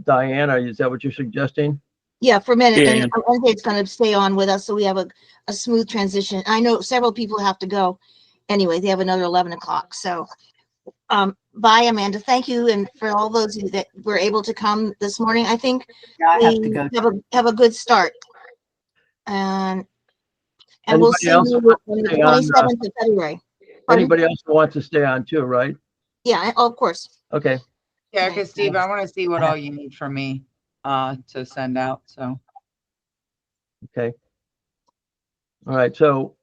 Diana, is that what you're suggesting? Yeah, for a minute. Yeah. And Arinze is going to stay on with us, so we have a smooth transition. I know several people have to go. Anyway, they have another 11 o'clock. So bye, Amanda. Thank you. And for all those of you that were able to come this morning, I think Yeah, I have to we go. have a good start. And we'll Anybody see else you want on to the stay on, 27th of February. Pardon? Anybody else who wants to stay on too, right? Yeah, of course. Okay. yeah, because Steve, I want to see what all you need from me to send out. So Okay. All right. So,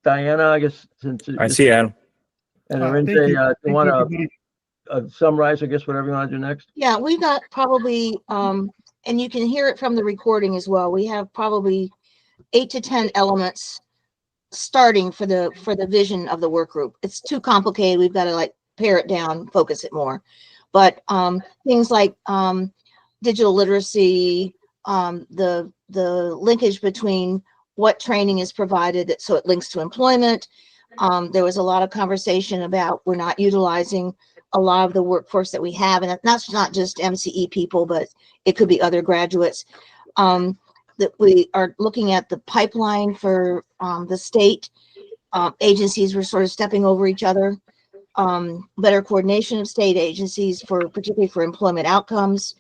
Diana, I guess since I see Adam. and Thank Arinze, you. do you Thank you, want everybody. to summarize, I guess, whatever you want to do next? Yeah, we've got probably, and you can hear it from the recording as well. We have probably 8 to 10 elements starting for the vision of the work group. It's too complicated. We've got to like pare it down, focus it more. But things like digital literacy, the linkage between what training is provided so it links to employment. There was a lot of conversation about we're not utilizing a lot of the workforce that we have, and that's not just MCE people, but it could be other graduates. That we are looking at the pipeline for the state agencies. Were sort of stepping over each other. Better coordination of state agencies for particularly for employment outcomes.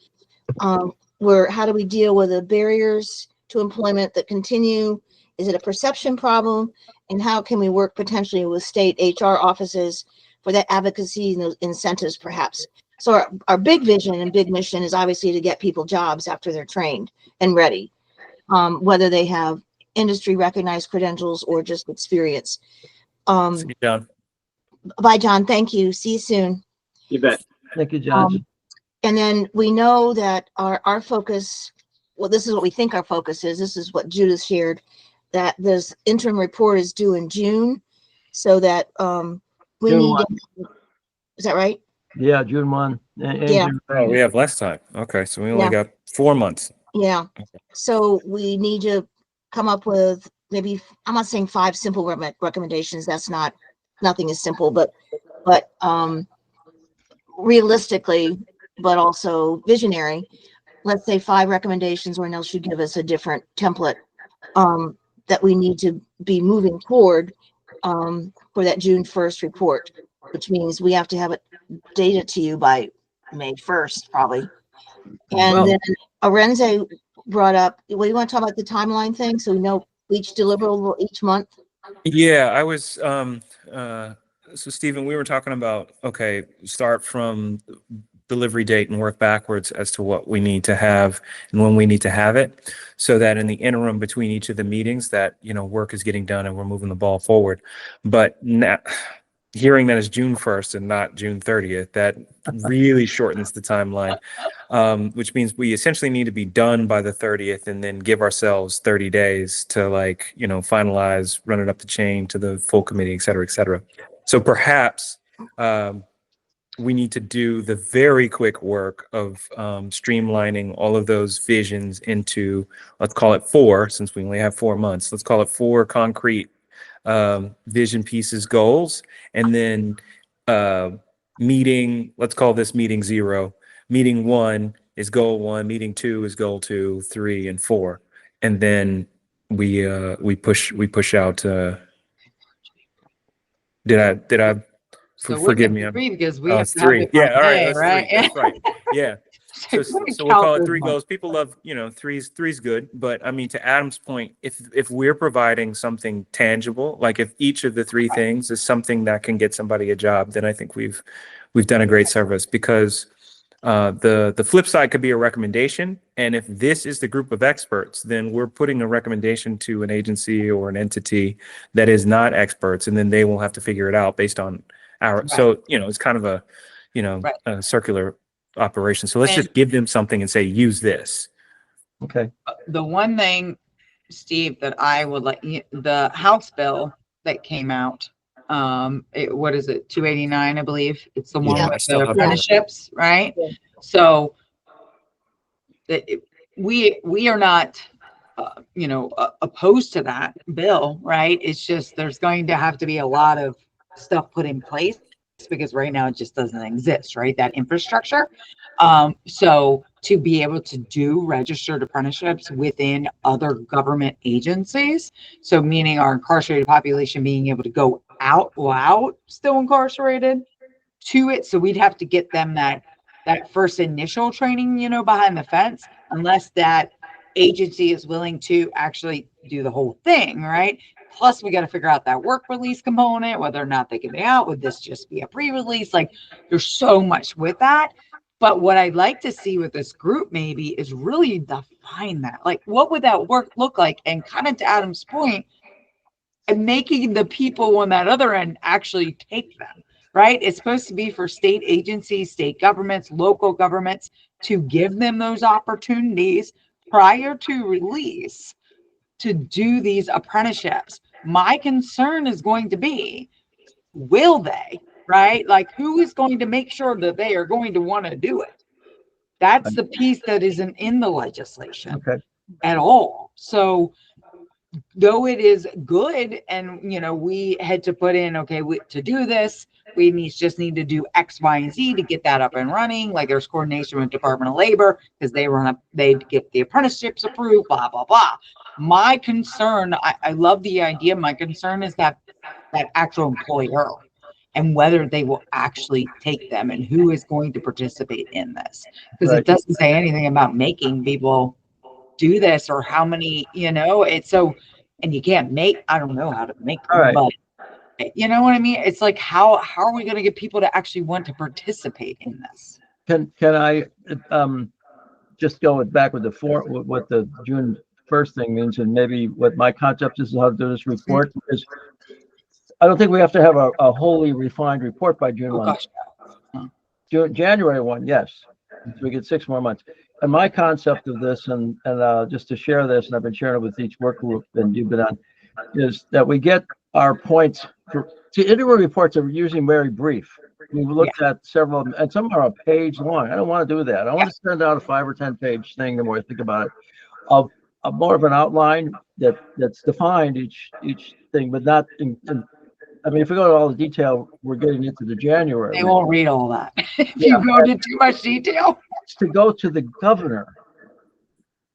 How do we deal with the barriers to employment that continue? Is it a perception problem? And how can we work potentially with state HR offices for that advocacy and those incentives perhaps? So our big vision and big mission is obviously to get people jobs after they're trained and ready, whether they have industry recognized credentials or just experience. See you, John. Bye, John. Thank you. See you soon. You bet. Thank you, John. And then we know that our focus, well, this is what we think our focus is. This is what Judith shared, that this interim report is due in June, so that we June need. 1. Is that right? Yeah, June 1. Yeah. Oh, we have less time. Okay, so we only Yeah. got 4 months. Yeah. So we need to come up with maybe, I'm not saying 5 simple recommendations. That's nothing is simple, but realistically, but also visionary. Let's say 5 recommendations where Nell should give us a different template that we need to be moving toward for that June 1st report, which means we have to have it dated to you by May 1st, probably. And Well- then Arinze brought up, well, you want to talk about the timeline thing so we know each deliverable each month? Yeah, I was so Stephen, we were talking about, okay, start from delivery date and work backwards as to what we need to have and when we need to have it, so that in the interim between each of the meetings that, work is getting done and we're moving the ball forward. But now, hearing that it's June 1st and not June 30th, that really shortens the timeline, which means we essentially need to be done by the 30th and then give ourselves 30 days to finalize, run it up the chain to the full committee, et cetera, et cetera. So perhaps we need to do the very quick work of streamlining all of those visions into, let's call it 4, since we only have 4 months, let's call it 4 concrete vision pieces, goals, and then let's call this meeting 0. Meeting 1 is goal 1, meeting 2 is goal 2, 3, and 4. And then we push out did I so forgive me? because we Oh, have it's to have 3. it by Yeah, all right, May, that's right? 3. That's right. Yeah. So we'll call it 3 goals. People love, three's good. But I mean, to Adam's point, if we're providing something tangible, like if each of the 3 things is something that can get somebody a job, then I think we've we've done a great service, because the flip side could be a recommendation. And if this is the group of experts, then we're putting a recommendation to an agency or an entity that is not experts, and then they will have to figure it out based on our, Right. so, it's kind of a, Right. a circular operation. So let's And- just give them something and say, use this. Okay. The one thing, Steve, that I would like, the House bill that came out, what is it, 289, I believe? It's the one Yeah, I with still the have that. apprenticeships, right? Yeah. So we are not, opposed to that bill, right? It's just there's going to have to be a lot of stuff put in place, because right now it just doesn't exist, right? That infrastructure. So to be able to do registered apprenticeships within other government agencies, so meaning our incarcerated population being able to go out loud, still incarcerated, to it. So we'd have to get them that first initial training, behind the fence, unless that agency is willing to actually do the whole thing, right? Plus, we got to figure out that work release component, whether or not they can be out. Would this just be a pre-release? Like, there's so much with that. But what I'd like to see with this group maybe is really define that. Like, what would that work look like? And kind of to Adam's point, and making the people on that other end actually take them, right? It's supposed to be for state agencies, state governments, local governments, to give them those opportunities prior to release to do these apprenticeships. My concern is going to be, will they, right? Like, who is going to make sure that they are going to want to do it? That's the piece that isn't in the legislation Okay. at all. So though it is good, and we had to put in, okay, to do this, we just need to do X, Y, and Z to get that up and running. Like, there's coordination with Department of Labor, because they get the apprenticeships approved, blah, blah, blah. My concern, I love the idea. My concern is that actual employer, and whether they will actually take them, and who is going to participate in this, because Right. it doesn't say anything about making people do this, or how many, it's so, and you can't make, I don't know how to make them, All right. but you know what I mean? It's like, how are we going to get people to actually want to participate in this? Can I just go back with what the June 1st thing means, and maybe what my concept is how to do this report, because I don't think we have to have a wholly refined report by June 1. Gosh. January 1, yes. So we get 6 more months. And my concept of this, and just to share this, and I've been sharing it with each work group and you've been on, is that we get our points. Interim reports are usually very brief. We've looked at several of them, and some are a page long. I don't want to do that. I want to send out a 5 or 10 page thing the more I think about it, of more of an outline that's defined each thing, but not I mean, if we go to all the detail, we're getting into the January. They won't read all that. If Yeah. you go into too much detail. To go to the governor.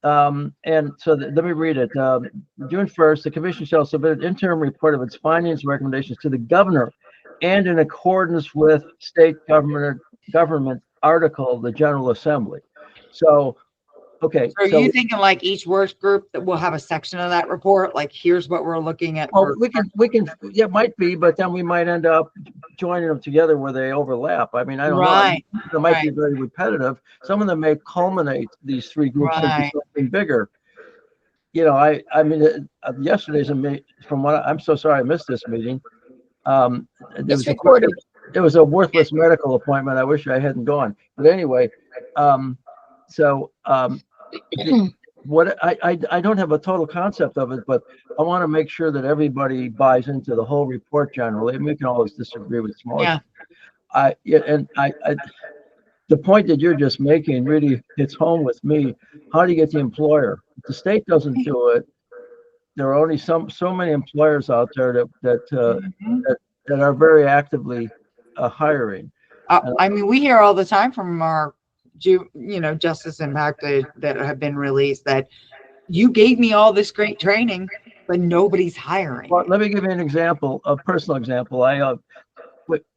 And so let me read it. June 1st, the commission shall submit an interim report of its findings and recommendations to the governor, and in accordance with state government article of the General Assembly. So, okay. So are you thinking like each work group that will have a section of that report? Like, here's what we're looking at. Well, we can, yeah, might be, but then we might end up joining them together where they overlap. I mean, I don't know. It might be very repetitive. Some of them may culminate these 3 groups into something bigger. I mean, yesterday's from what I'm so sorry I missed this meeting. It's recorded. It was a worthless medical appointment. I wish I hadn't gone. But anyway, what I don't have a total concept of it, but I want to make sure that everybody buys into the whole report generally. And we can always disagree with small. Yeah. The point that you're just making really hits home with me. How do you get the employer? If the state doesn't do it, there are only so many employers out there that are very actively hiring. I mean, we hear all the time from our justice impacted that have been released that you gave me all this great training, but nobody's hiring. Well, let me give you an example, a personal example.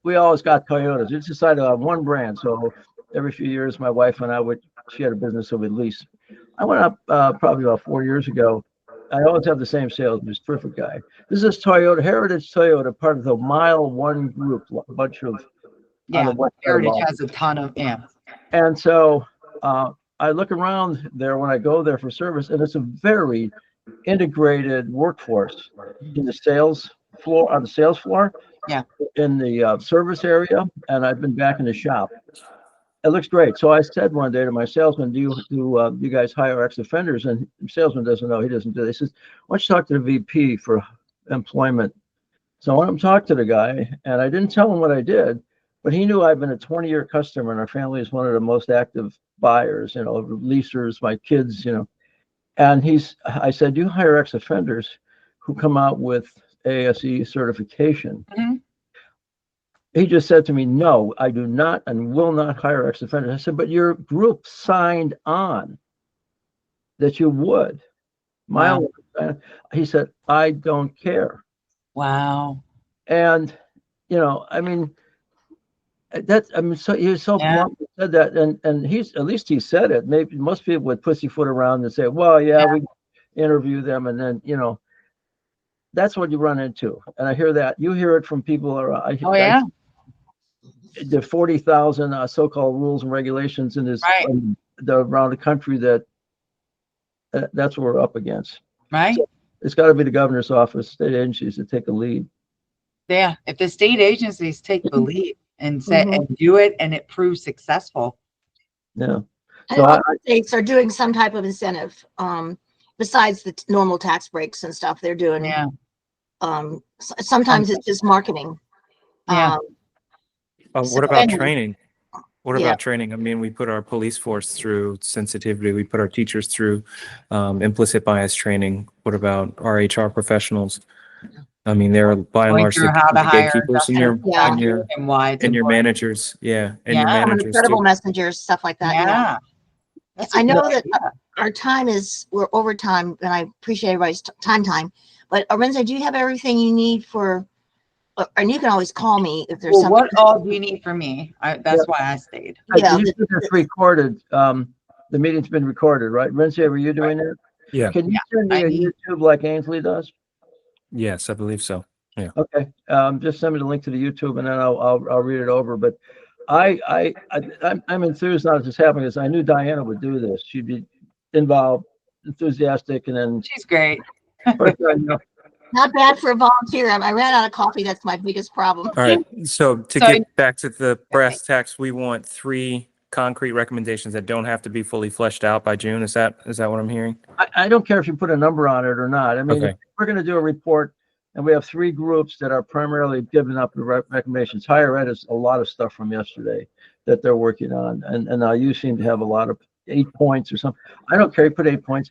We always got Toyotas. We decided on one brand. So every few years, my wife and I she had a business, so we'd lease. I went up probably about 4 years ago. I always have the same salesman, he's a terrific guy. This is Toyota, Heritage Toyota, part of the Mile One group, a bunch of Yeah, the west side of Heritage Boston. has a ton of, yeah. And so I look around there when I go there for service, and it's a very integrated workforce in the sales floor, on the sales floor, Yeah. in the service area, and I've been back in the shop. It looks great. So I said one day to my salesman, "Do you guys hire ex-offenders?" And the salesman doesn't know. He doesn't do this. He says, "Why don't you talk to the VP for employment?" So I went and talked to the guy, and I didn't tell him what I did, but he knew I've been a 20-year customer, and our family is one of the most active buyers, leasers, my kids, And I said, "You hire ex-offenders who come out with ASE certification." Mhm. He just said to me, "No, I do not and will not hire ex-offenders." I said, "But your group signed on that you would." Wow. He said, "I don't care." Wow. And, I mean, so he was so Yeah. blunt and said that, and at least he said it. Maybe most people would pussyfoot around and say, "Well, yeah, we interview them," and then, that's what you run into. And I hear that. You hear it from people Oh, yeah. the 40,000 so-called rules and regulations in this Right. around the country that's what we're up against. Right. So it's got to be the governor's office, state agencies that take a lead. Yeah. If the state agencies take the lead and say Mhm. and do it and it proves successful. Yeah. And So all the states are doing some type of incentive, besides the normal tax breaks and stuff. They're doing, Yeah. sometimes it's just marketing. Yeah. What about anyway. training? What Yeah. about training? I mean, we put our police force through sensitivity. We put our teachers through implicit bias training. What about our HR professionals? I mean, they're by and Going large through the how to hire gatekeepers and your Yeah. and why it's and your important. managers. Yeah, and your Yeah. Some of the managers credible too. messengers, stuff like that. Yeah. That's a I know good that idea. our time we're over time, and I appreciate everybody's time. But Arenza, do you have everything you need and you can always call me if there's Well, something. what all do you need from me? That's why I stayed. Yeah, you said it's recorded. The meeting's been recorded, right? Lindsay, were you doing that? Yeah. Can you Yeah, send me I a need- YouTube like Ainsley does? Yes, I believe so. Yeah. Okay. Just send me the link to the YouTube, and then I'll read it over. But I'm enthused not just happening because I knew Diana would do this. She'd be involved, enthusiastic, and then She's great. not bad for a volunteer. I ran out of coffee. That's my biggest problem. All right. So to So- get back to the brass tacks, we want 3 concrete recommendations that don't have to be fully fleshed out by June. Is that what I'm hearing? I don't care if you put a number on it or not. I mean, Okay. if we're going to do a report, and we have 3 groups that are primarily giving up the recommendations. Higher ed is a lot of stuff from yesterday that they're working on, and now you seem to have a lot of 8 points or something. I don't care. You put 8 points.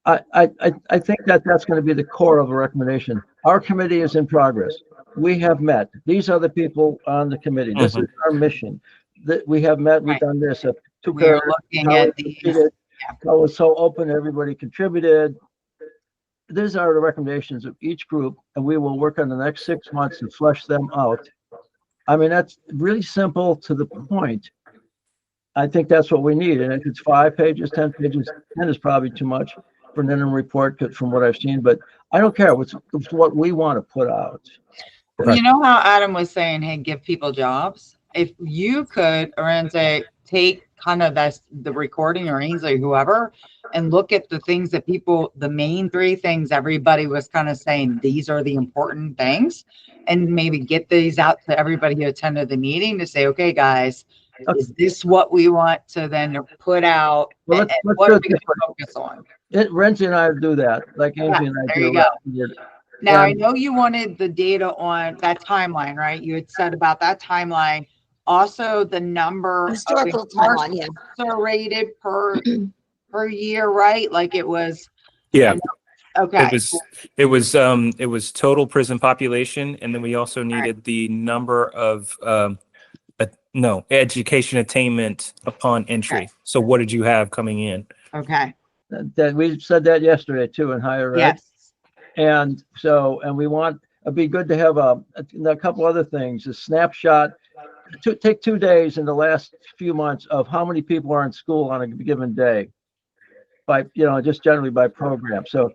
I think that's going to be the core of a recommendation. Our committee is in progress. We have met. These are the people on the committee. This is our mission. That we have met. We've Right. done this. 2 We are paragraphs, looking how at it these. proceeded, how it was so open. Everybody contributed. These are the recommendations of each group, and we will work on the next 6 months to flesh them out. I mean, that's really simple to the point. I think that's what we need. And if it's 5 pages, 10 pages, 10 is probably too much for an interim report from what I've seen, but I don't care. It's what we want to put out. You know how Adam was saying, hey, give people jobs? If you could, Arenza, take kind of the recording, or Ainsley, whoever, and look at the things that the main 3 things everybody was kind of saying, these are the important things, and maybe get these out to everybody who attended the meeting to say, okay, guys, is this what we want to then put out? Well, and let's what do are it we going this way. to focus on? Renzi and I do that, like Ainsley and I there you do. go. Now, I And- know you wanted the data on that timeline, right? You had said about that timeline. Also, the number Historical timeline, yeah. incarcerated per year, right? Like it was. Yeah. Okay. It was total prison population, and then we also needed the number of education attainment upon entry. Okay. So what did you have coming in? Okay. that we said that yesterday too in higher ed. Yes. And so, and it'd be good to have a couple other things, a snapshot, take 2 days in the last few months of how many people are in school on a given day by, just generally by program. So,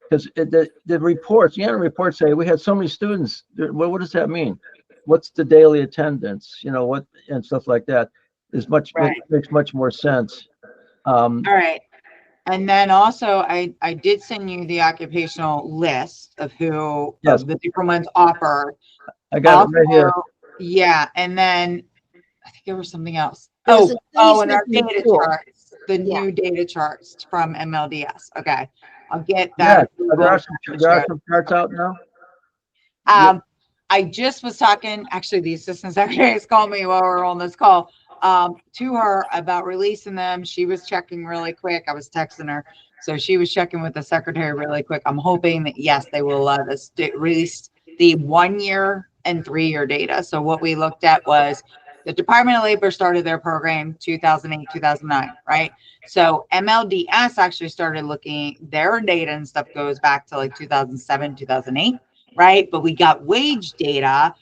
because the reports, the annual reports say we had so many students. What does that mean? what's the daily attendance, you know, what, and stuff like that is much, Right. makes much more sense. All right. And then also, I did send you the occupational list of who, Yes. of the different ones offered. I got it right here. Also, yeah, and then I think there was something else. There's Oh, a and our fees data tool. charts, the Yeah. new data charts from MLDS. Okay, I'll get Yeah, that. there are some charts out now. I just was talking, actually, the assistant secretary has called me while we're on this call, to her about releasing them. She was checking really quick. I was texting her. So she was checking with the secretary really quick. I'm hoping that, yes, they will let us release the 1 year and 3 year data. So what we looked at was the Department of Labor started their program 2008, 2009, right? So MLDS actually started looking, their data and stuff goes back to like 2007, 2008, right? But we got wage data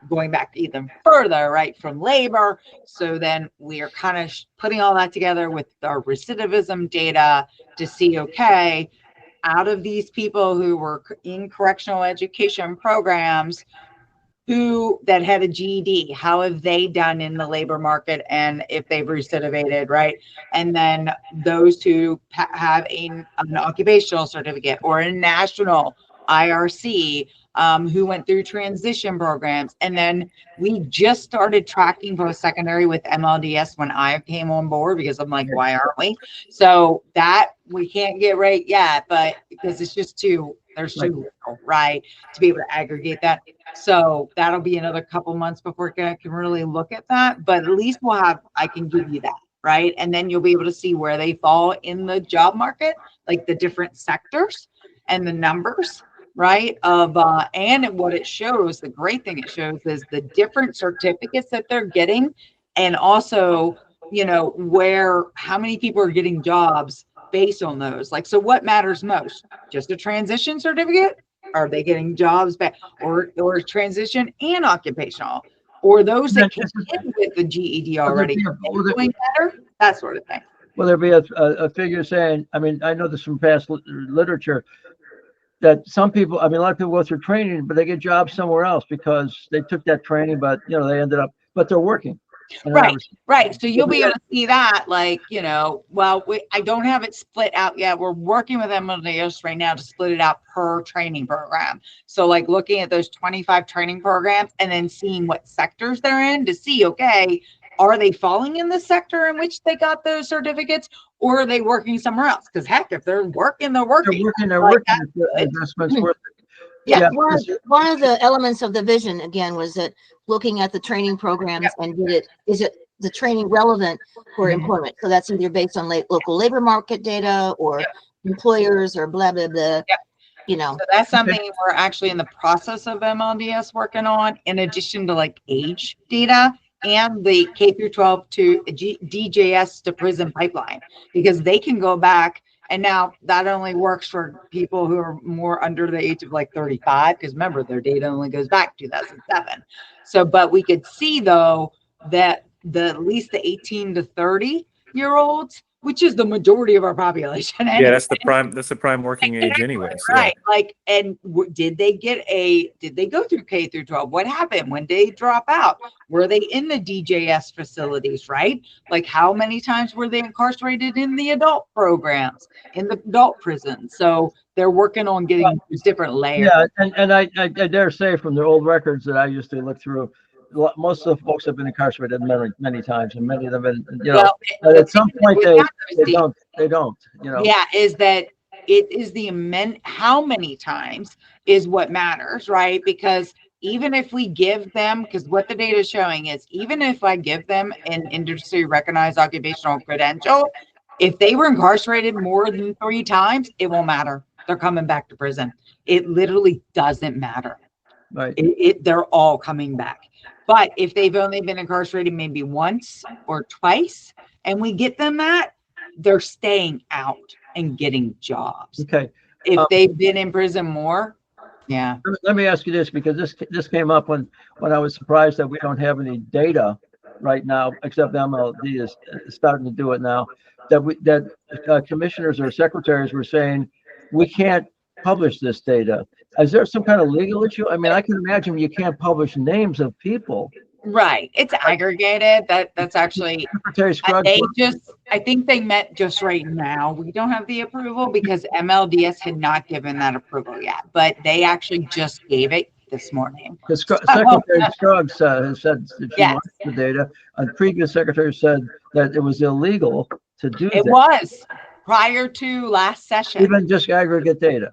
going back even further, right, from labor. So then we are kind of putting all that together with our recidivism data to see, okay, out of these people who were in correctional education programs, who that had a GED, how have they done in the labor market, and if they've recidivated, right? And then those who have an occupational certificate or a national IRC, who went through transition programs. And then we just started tracking post-secondary with MLDS when I came on board, because I'm like, why aren't we? So that we can't get right yet, but because it's just there's too little, right, to be able to aggregate that. So that'll be another couple months before I can really look at that, but at least I can give you that, right? And then you'll be able to see where they fall in the job market, like the different sectors and the numbers, right? And what it shows, the great thing it shows is the different certificates that they're getting, and also, you know, how many people are getting jobs based on those. Like, so what matters most? Just a transition certificate? Are they getting jobs back, or transition and occupational, or those that came in with the GED already? Doing better, that sort of thing. Will there be a figure saying, I mean, I know this from past literature, that some people, I mean, a lot of people go through training, but they get jobs somewhere else because they took that training, but, you know, they ended up, but they're working. Right. So you'll be able to see that, like, you know, well, I don't have it split out yet. We're working with MLDS right now to split it out per training program. So like looking at those 25 training programs and then seeing what sectors they're in to see, okay, are they falling in the sector in which they got those certificates, or are they working somewhere else? Because heck, if they're working, they're working. They're working. Investments worth it. Yeah, one of the elements of the vision again was that looking at the training programs and is it the training relevant for employment? So that's either based on local labor market data or employers or blah blah blah. You know, so that's something we're actually in the process of MLDS working on, in addition to like age data and the K through 12 to DJS to prison pipeline, because they can go back. And now that only works for people who are more under the age of like 35, because remember, their data only goes back 2007. So, but we could see though that at least the 18 to 30-year-olds, which is the majority of our population. Yeah, that's the prime working age anyways. Right. Like, and did they go through K through 12? What happened when they drop out? Were they in the DJS facilities, right? Like, how many times were they incarcerated in the adult programs, in the adult prisons? So they're working on getting these different layers. Yeah, and I dare say from the old records that I used to look through, most of the folks have been incarcerated many times, and many of them, you know, but at some point they don't, you know. Yeah, is that it is how many times is what matters, right? Because even if we give them, because what the data is showing is, even if I give them an industry recognized occupational credential, if they were incarcerated more than 3 times, it won't matter. They're coming back to prison. It literally doesn't matter. Right. They're all coming back. But if they've only been incarcerated maybe once or twice, and we get them that, they're staying out and getting jobs. Okay. If they've been in prison more, yeah. Let me ask you this, because this came up when I was surprised that we don't have any data right now, except MLD is starting to do it now. That commissioners or secretaries were saying we can't publish this data. is there some kind of legal issue? I mean, I can imagine you can't publish names of people. Right. It's aggregated. That's actually, Secretary Scruggs, I think they met just right now. We don't have the approval because MLDS had not given that approval yet, but they actually just gave it this morning. Secretary Scruggs has said that she Yes. wants the data. A previous secretary said that it was illegal to do It that. was prior to last session. Even just aggregate data.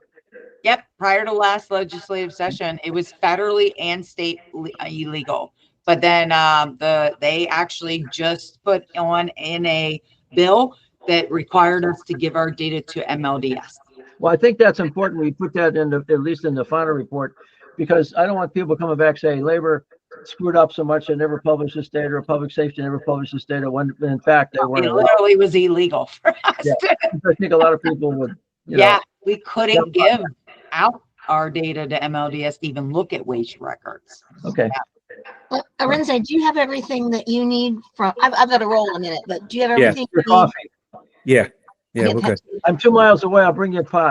Yep. Prior to last legislative session, it was federally and state illegal. But then they actually just put on in a bill that required us to give our data to MLDS. Well, I think that's important. We put that in at least in the final report, because I don't want people coming back saying labor screwed up so much they never published this data, or public safety never published this data, when in fact they weren't It allowed. literally was illegal for us. Yeah. I think a lot of people would, we couldn't give out our data to MLDS to even look at wage records. Okay. Well, Arinze, do you have everything that you need from, I've got to roll in a minute, but do you have Yeah. everything Your you need? coffee. Yeah, Okay, we're good. I'm 2 miles away. I'll bring you a pot.